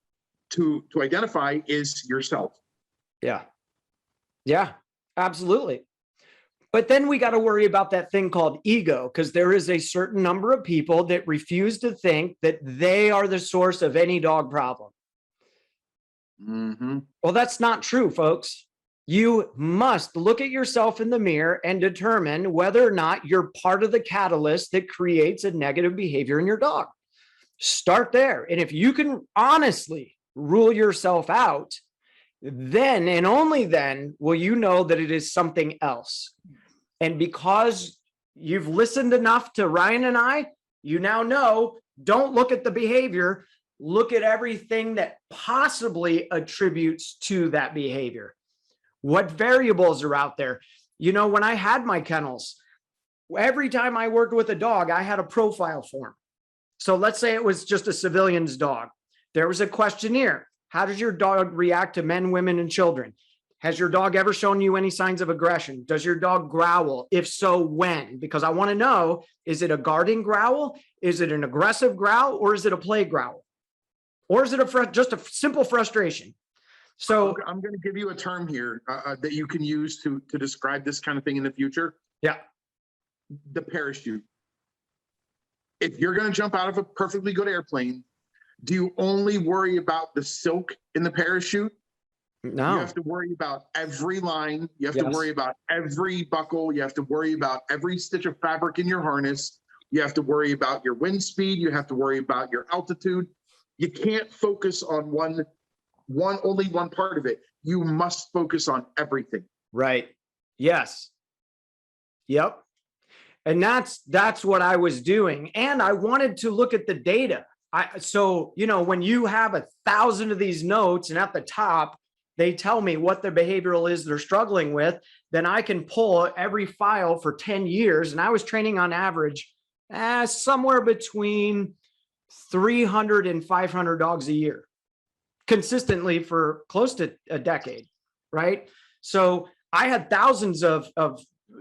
to identify is yourself. Yeah. Yeah, absolutely. But then we got to worry about that thing called ego, because there is a certain number of people that refuse to think that they are the source of any dog problem. Well, that's not true, folks. You must look at yourself in the mirror and determine whether or not you're part of the catalyst that creates a negative behavior in your dog. Start there. And if you can honestly rule yourself out, then and only then will you know that it is something else. And because you've listened enough to Ryan and I, you now know, don't look at the behavior, look at everything that possibly attributes to that behavior. What variables are out there? You know, when I had my kennels, every time I worked with a dog, I had a profile form. So let's say it was just a civilian's dog. There was a questionnaire. How does your dog react to men, women, and children? Has your dog ever shown you any signs of aggression? Does your dog growl? If so, when? Because I want to know, is it a guarding growl? Is it an aggressive growl? Or is it a play growl? Or is it just a simple frustration? So I'm going to give you a term here that you can use to describe this kind of thing in the future. Yeah. The parachute. If you're going to jump out of a perfectly good airplane, do you only worry about the silk in the parachute? No. You have to worry about every line. You have to worry about every buckle. You have to worry about every stitch of fabric in your harness. You have to worry about your wind speed. You have to worry about your altitude. You can't focus on only one part of it. You must focus on everything. Right. Yes. Yep. And that's what I was doing. And I wanted to look at the data. So, you know, when you have 1,000 of these notes and at the top, they tell me what the behavioral is they're struggling with, then I can pull every file for 10 years. And I was training on average somewhere between 300 and 500 dogs a year, consistently for close to a decade, right? So I had thousands of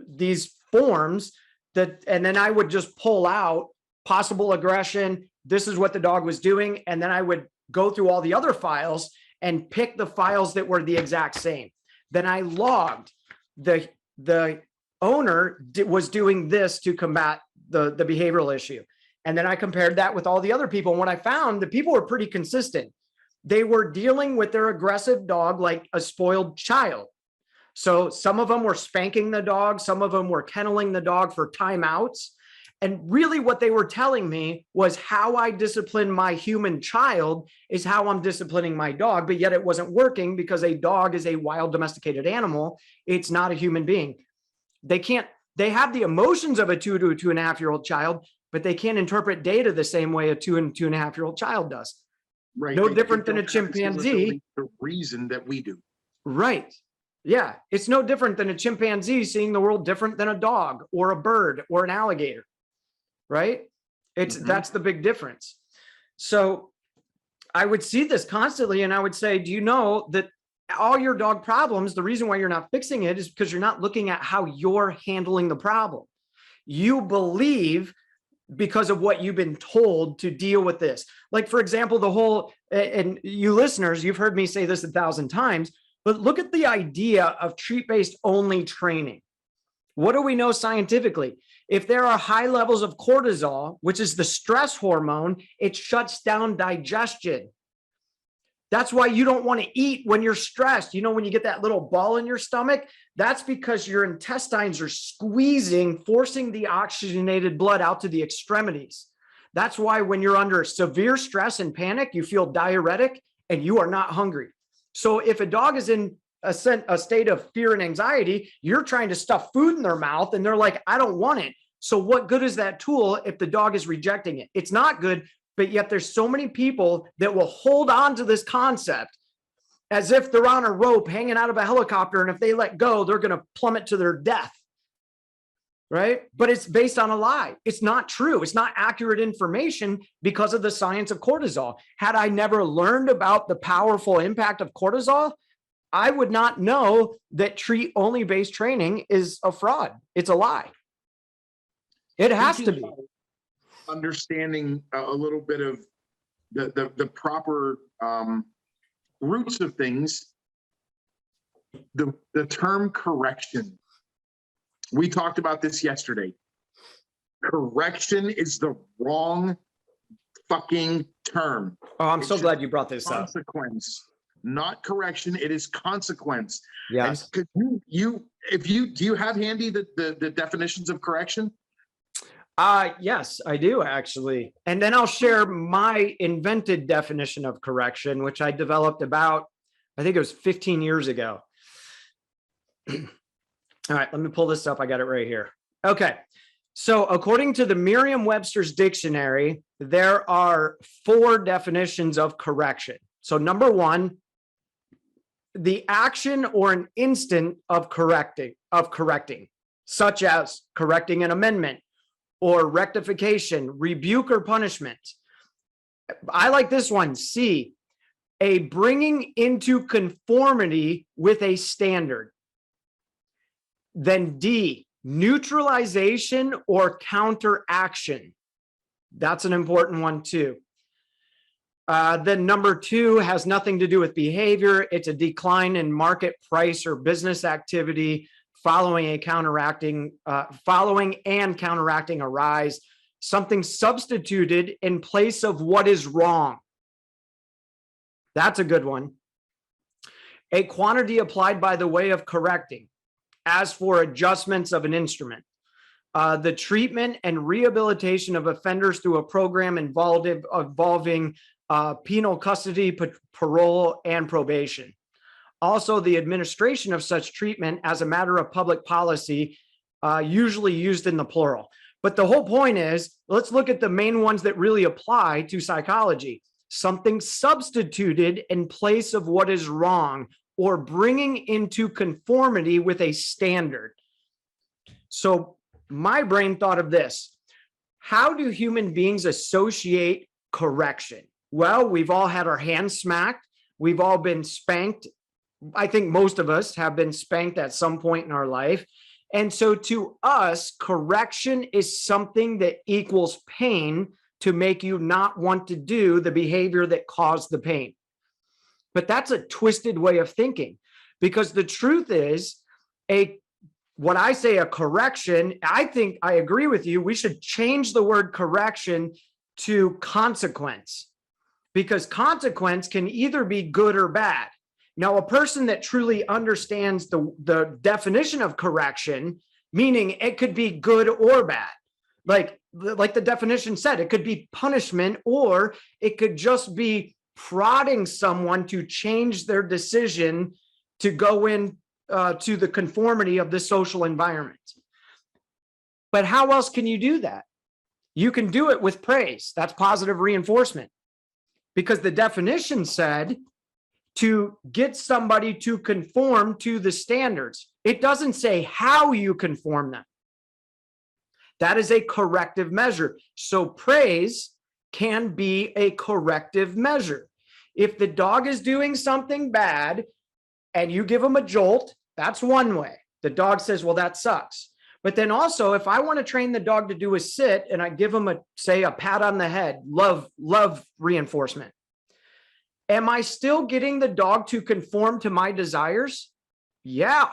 these forms and then I would just pull out possible aggression. This is what the dog was doing. And then I would go through all the other files and pick the files that were the exact same. Then I logged the owner was doing this to combat the behavioral issue. And then I compared that with all the other people. And what I found, the people were pretty consistent. They were dealing with their aggressive dog like a spoiled child. So some of them were spanking the dog. Some of them were kenneling the dog for timeouts. And really what they were telling me was how I discipline my human child is how I'm disciplining my dog, but yet it wasn't working because a dog is a wild domesticated animal. It's not a human being. They have the emotions of a 2 to 2.5-year-old child, but they can't interpret data the same way a 2 and 2.5-year-old child does. Right. No different than a chimpanzee. The reason that we do. Right. Yeah. It's no different than a chimpanzee seeing the world different than a dog or a bird or an alligator. Right. That's the big difference. So I would see this constantly and I would say, do you know that all your dog problems, the reason why you're not fixing it is because you're not looking at how you're handling the problem. You believe because of what you've been told to deal with this. Like, for example, and you listeners, you've heard me say this 1,000 times, but look at the idea of treat-based only training. What do we know scientifically? If there are high levels of cortisol, which is the stress hormone, it shuts down digestion. That's why you don't want to eat when you're stressed. You know, when you get that little ball in your stomach, that's because your intestines are squeezing, forcing the oxygenated blood out to the extremities. That's why when you're under severe stress and panic, you feel diuretic and you are not hungry. So if a dog is in a state of fear and anxiety, you're trying to stuff food in their mouth and they're like, I don't want it. So what good is that tool if the dog is rejecting it? It's not good, but yet there's so many people that will hold on to this concept as if they're on a rope hanging out of a helicopter. And if they let go, they're going to plummet to their death. Right? But it's based on a lie. It's not true. It's not accurate information because of the science of cortisol. Had I never learned about the powerful impact of cortisol, I would not know that treat-only based training is a fraud. It's a lie. It has to be. Understanding a little bit of the proper roots of things, the term correction. We talked about this yesterday. Correction is the wrong fucking term. Oh, I'm so glad you brought this up. Consequence. not correction. It is consequence. Yes. And do you have handy the definitions of correction? Yes, I do actually. And then I'll share my invented definition of correction, which I developed about, I think it was 15 years ago. All right, let me pull this up. I got it right here. Okay. So according to the Merriam-Webster's dictionary, there are 4 definitions of correction. So number 1, the action or an instant of correcting, such as correcting an amendment or rectification, rebuke or punishment. I like this one, C, a bringing into conformity with a standard. Then D, neutralization or counteraction. That's an important one too. Then number 2 has nothing to do with behavior. It's a decline in market price or business activity following and counteracting a rise, something substituted in place of what is wrong. That's a good one. A quantity applied by the way of correcting, as for adjustments of an instrument. The treatment and rehabilitation of offenders through a program involving penal custody, parole, and probation. Also, the administration of such treatment as a matter of public policy, usually used in the plural. But the whole point is, let's look at the main ones that really apply to psychology. Something substituted in place of what is wrong, or bringing into conformity with a standard. So my brain thought of this. How do human beings associate correction? Well, we've all had our hands smacked. We've all been spanked. I think most of us have been spanked at some point in our life. And so to us, correction is something that equals pain to make you not want to do the behavior that caused the pain. But that's a twisted way of thinking, because the truth is, what I say a correction, I think I agree with you. We should change the word correction to consequence, because consequence can either be good or bad. Now, a person that truly understands the definition of correction, meaning it could be good or bad, like the definition said, it could be punishment, or it could just be prodding someone to change their decision to go in to the conformity of the social environment. But how else can you do that? You can do it with praise. That's positive reinforcement, because the definition said to get somebody to conform to the standards. It doesn't say how you conform them. That is a corrective measure. So praise can be a corrective measure. If the dog is doing something bad and you give him a jolt, that's one way. The dog says, well, that sucks. But then also, if I want to train the dog to do a sit and I give him a pat on the head, love reinforcement. Am I still getting the dog to conform to my desires? Yeah.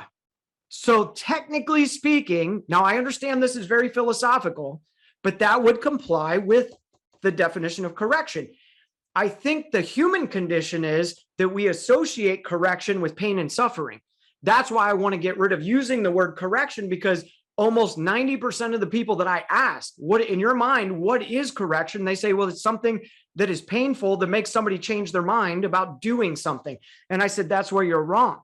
So technically speaking, now I understand this is very philosophical, but that would comply with the definition of correction. I think the human condition is that we associate correction with pain and suffering. That's why I want to get rid of using the word correction, because almost 90% of the people that I ask, what in your mind, what is correction? They say, well, it's something that is painful that makes somebody change their mind about doing something. And I said, that's where you're wrong.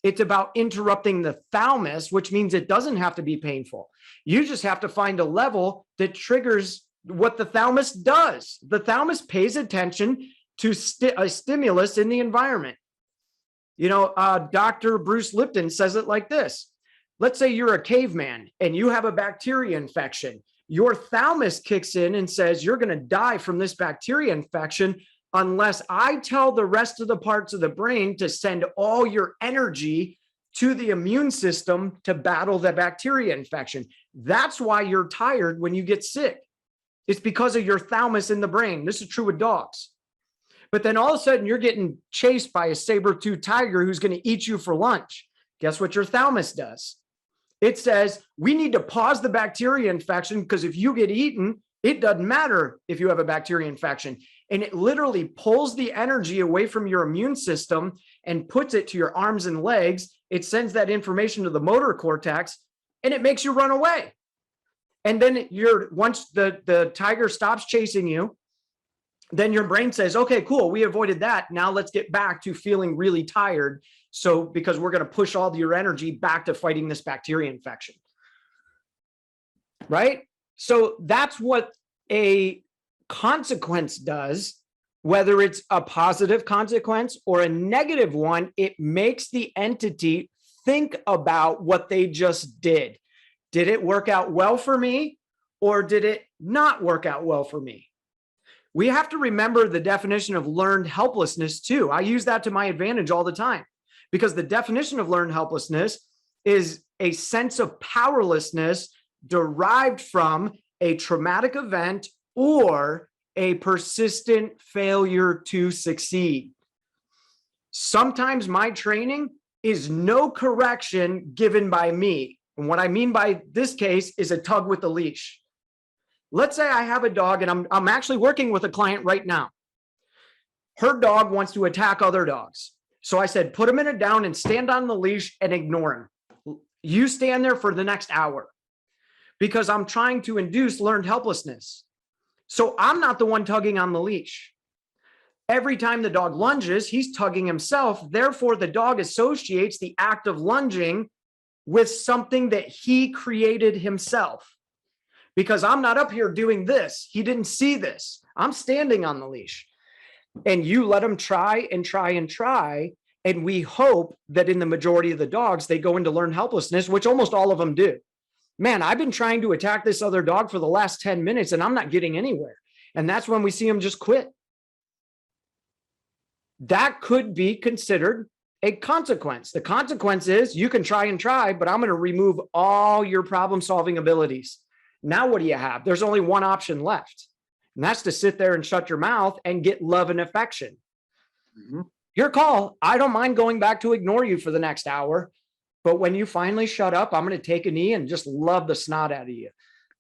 It's about interrupting the thalamus, which means it doesn't have to be painful. You just have to find a level that triggers what the thalamus does. The thalamus pays attention to a stimulus in the environment. You know, Dr. Bruce Lipton says it like this. Let's say you're a caveman and you have a bacteria infection. Your thalamus kicks in and says, you're going to die from this bacteria infection unless I tell the rest of the parts of the brain to send all your energy to the immune system to battle the bacteria infection. That's why you're tired when you get sick. It's because of your thalamus in the brain. This is true with dogs. But then all of a sudden you're getting chased by a saber-toothed tiger who's going to eat you for lunch. Guess what your thalamus does? It says, we need to pause the bacteria infection, because if you get eaten, it doesn't matter if you have a bacteria infection. and it literally pulls the energy away from your immune system and puts it to your arms and legs. It sends that information to the motor cortex and it makes you run away. And then once the tiger stops chasing you, then your brain says, okay, cool, we avoided that. Now let's get back to feeling really tired. So because we're going to push all your energy back to fighting this bacteria infection. Right? So that's what a consequence does, whether it's a positive consequence or a negative one. It makes the entity think about what they just did. Did it work out well for me, or did it not work out well for me? We have to remember the definition of learned helplessness too. I use that to my advantage all the time, because the definition of learned helplessness is a sense of powerlessness derived from a traumatic event or a persistent failure to succeed. Sometimes my training is no correction given by me. And what I mean by this case is a tug with the leash. Let's say I have a dog and I'm actually working with a client right now. Her dog wants to attack other dogs. So I said, put him in a down and stand on the leash and ignore him. You stand there for the next hour, because I'm trying to induce learned helplessness. So I'm not the one tugging on the leash. Every time the dog lunges, he's tugging himself. Therefore, the dog associates the act of lunging with something that he created himself. Because I'm not up here doing this. He didn't see this. I'm standing on the leash. And you let him try and try and try. And we hope that in the majority of the dogs, they go into learned helplessness, which almost all of them do. Man, I've been trying to attack this other dog for the last 10 minutes and I'm not getting anywhere. And that's when we see them just quit. That could be considered a consequence. The consequence is you can try and try, but I'm going to remove all your problem-solving abilities. Now, what do you have? There's only one option left, and that's to sit there and shut your mouth and get love and affection. Mm-hmm. Your call. I don't mind going back to ignore you for the next hour, but when you finally shut up, I'm going to take a knee and just love the snot out of you.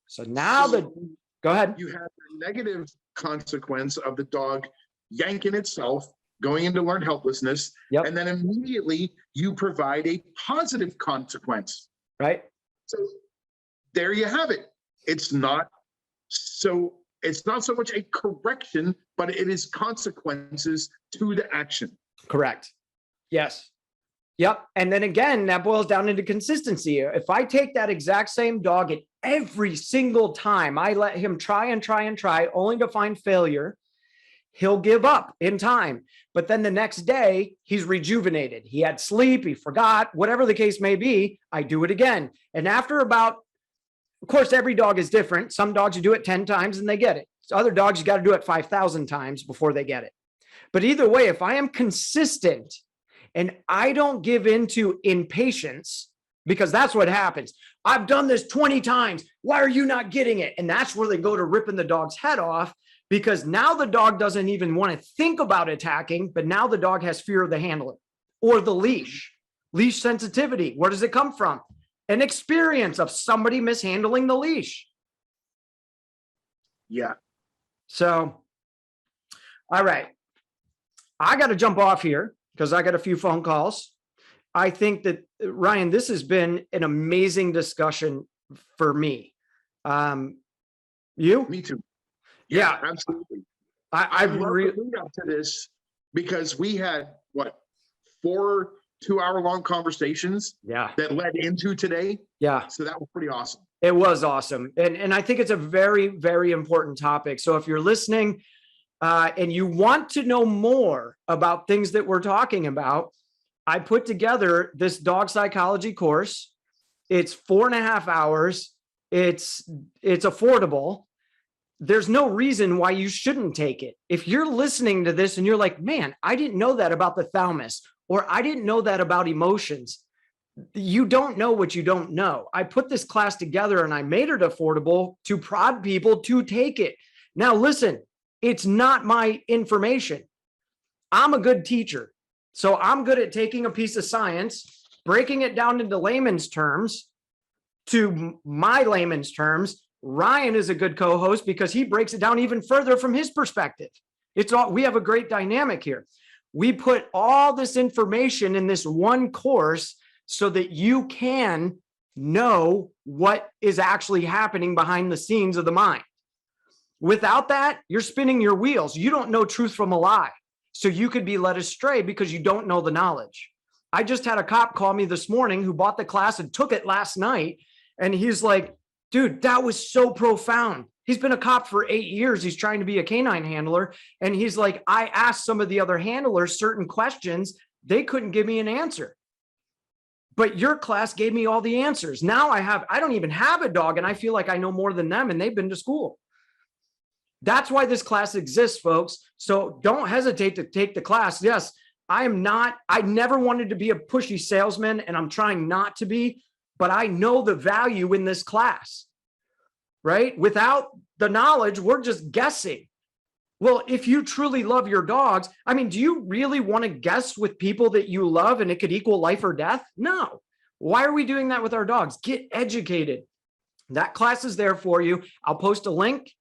So now go ahead. You have the negative consequence of the dog yanking itself, going into learned helplessness, yep. And then immediately you provide a positive consequence. Right. So there you have it. It's not so much a correction, but it is consequences to the action. Correct. Yes. Yep. And then again, that boils down into consistency. If I take that exact same dog and every single time I let him try and try and try only to find failure, he'll give up in time. But then the next day he's rejuvenated. He had sleep, he forgot, whatever the case may be. I do it again. And after about, of course, every dog is different. Some dogs you do it 10 times and they get it. Other dogs, you got to do it 5,000 times before they get it. But either way, if I am consistent and I don't give into impatience, because that's what happens. I've done this 20 times. Why are you not getting it? And that's where they go to ripping the dog's head off, because now the dog doesn't even want to think about attacking, but now the dog has fear of the handler or the leash. Leash sensitivity. Where does it come from? An experience of somebody mishandling the leash. Yeah. So, all right. I got to jump off here because I got a few phone calls. I think that, Ryan, this has been an amazing discussion for me. You? Me too. Yeah, absolutely. I really lead up to this because we had 4 2-hour-long conversations that led into today. Yeah. So that was pretty awesome. It was awesome. And I think it's a very, very important topic. So if you're listening and you want to know more about things that we're talking about, I put together this dog psychology course. It's 4.5 hours. It's affordable. There's no reason why you shouldn't take it. If you're listening to this and you're like, man, I didn't know that about the thalamus, or I didn't know that about emotions. You don't know what you don't know. I put this class together and I made it affordable to prod people to take it. Now, listen, it's not my information. I'm a good teacher. So I'm good at taking a piece of science, breaking it down into layman's terms to my layman's terms. Ryan is a good co-host because he breaks it down even further from his perspective. It's all, we have a great dynamic here. We put all this information in this one course so that you can know what is actually happening behind the scenes of the mind. Without that, you're spinning your wheels. You don't know truth from a lie. So you could be led astray because you don't know the knowledge. I just had a cop call me this morning who bought the class and took it last night. And he's like, dude, that was so profound. He's been a cop for 8 years. He's trying to be a canine handler. And he's like, I asked some of the other handlers certain questions. They couldn't give me an answer. But your class gave me all the answers. Now I don't even have a dog, and I feel like I know more than them, and they've been to school. That's why this class exists, folks. So don't hesitate to take the class. Yes, I never wanted to be a pushy salesman, and I'm trying not to be, but I know the value in this class, right? Without the knowledge, we're just guessing. Well, if you truly love your dogs, I mean, do you really want to guess with people that you love and it could equal life or death? No. Why are we doing that with our dogs? Get educated. That class is there for you. I'll post a link.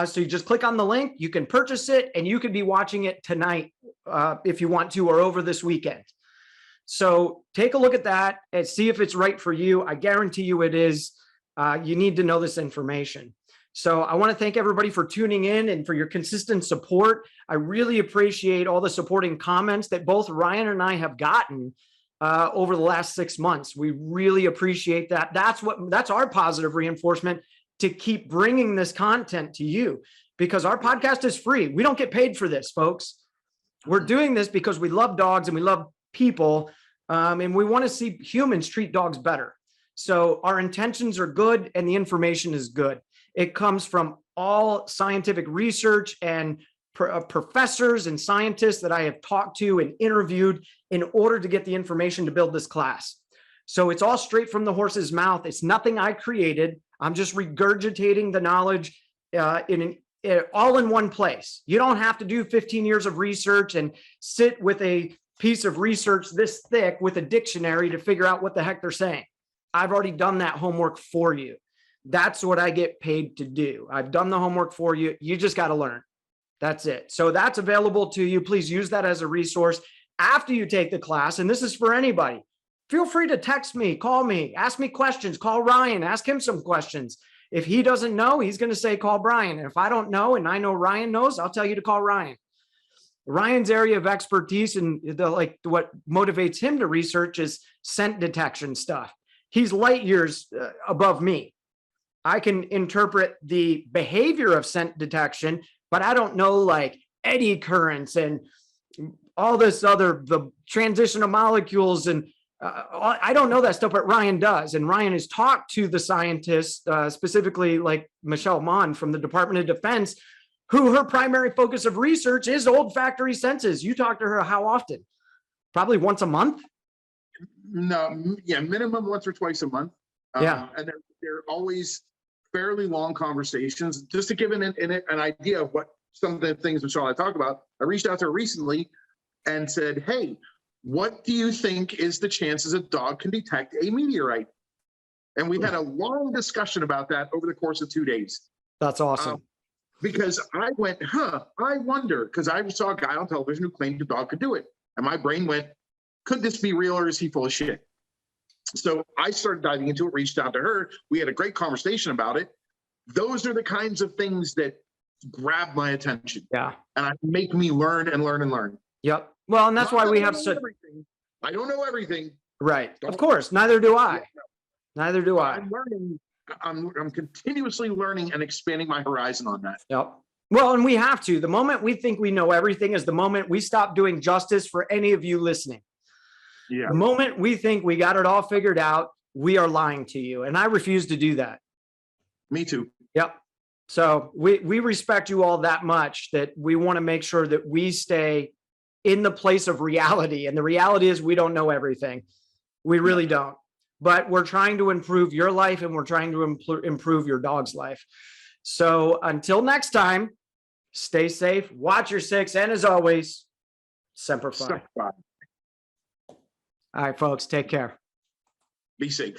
So you just click on the link, you can purchase it, and you could be watching it tonight if you want to, or over this weekend. So take a look at that and see if it's right for you. I guarantee you it is. You need to know this information. So I want to thank everybody for tuning in and for your consistent support. I really appreciate all the supporting comments that both Ryan and I have gotten over the last 6 months. We really appreciate that. That's our positive reinforcement to keep bringing this content to you, because our podcast is free. We don't get paid for this, folks. We're doing this because we love dogs and we love people, and we want to see humans treat dogs better. So our intentions are good and the information is good. It comes from all scientific research and professors and scientists that I have talked to and interviewed in order to get the information to build this class. So it's all straight from the horse's mouth. It's nothing I created. I'm just regurgitating the knowledge all in one place. You don't have to do 15 years of research and sit with a piece of research this thick with a dictionary to figure out what the heck they're saying. I've already done that homework for you. That's what I get paid to do. I've done the homework for you. You just got to learn. That's it. So that's available to you. Please use that as a resource after you take the class. And this is for anybody. Feel free to text me, call me, ask me questions, call Ryan, ask him some questions. If he doesn't know, he's going to say, call Brian. And if I don't know, and I know Ryan knows, I'll tell you to call Ryan. Ryan's area of expertise and what motivates him to research is scent detection stuff. He's light years above me. I can interpret the behavior of scent detection, but I don't know like eddy currents and all this other, the transition of molecules. And I don't know that stuff, but Ryan does. And Ryan has talked to the scientists, specifically like Michelle Mon from the Department of Defense, who her primary focus of research is olfactory senses. You talk to her how often? Probably once a month? No, yeah, minimum once or twice a month. Yeah. And they're always fairly long conversations. Just to give an idea of what some of the things Michelle and I talk about, I reached out to her recently and said, hey, what do you think is the chances a dog can detect a meteorite? And we had a long discussion about that over the course of 2 days. That's awesome. Because I went, I wonder, because I saw a guy on television who claimed a dog could do it. And my brain went, could this be real or is he full of shit? So I started diving into it, reached out to her. We had a great conversation about it. Those are the kinds of things that grab my attention. Yeah. And make me learn and learn and learn. Yep. Well, and that's why we have such. I don't know everything. Right. Of course. Neither do I. Neither do I. I'm learning. I'm continuously learning and expanding my horizon on that. Yep. Well, and we have to. The moment we think we know everything is the moment we stop doing justice for any of you listening. Yeah. The moment we think we got it all figured out, we are lying to you. And I refuse to do that. Me too. Yep. So we respect you all that much that we want to make sure that we stay in the place of reality. And the reality is we don't know everything. We really don't. But we're trying to improve your life and we're trying to improve your dog's life. So until next time, stay safe, watch your six, and as always, Semper Fi. All right, folks, take care. Be safe.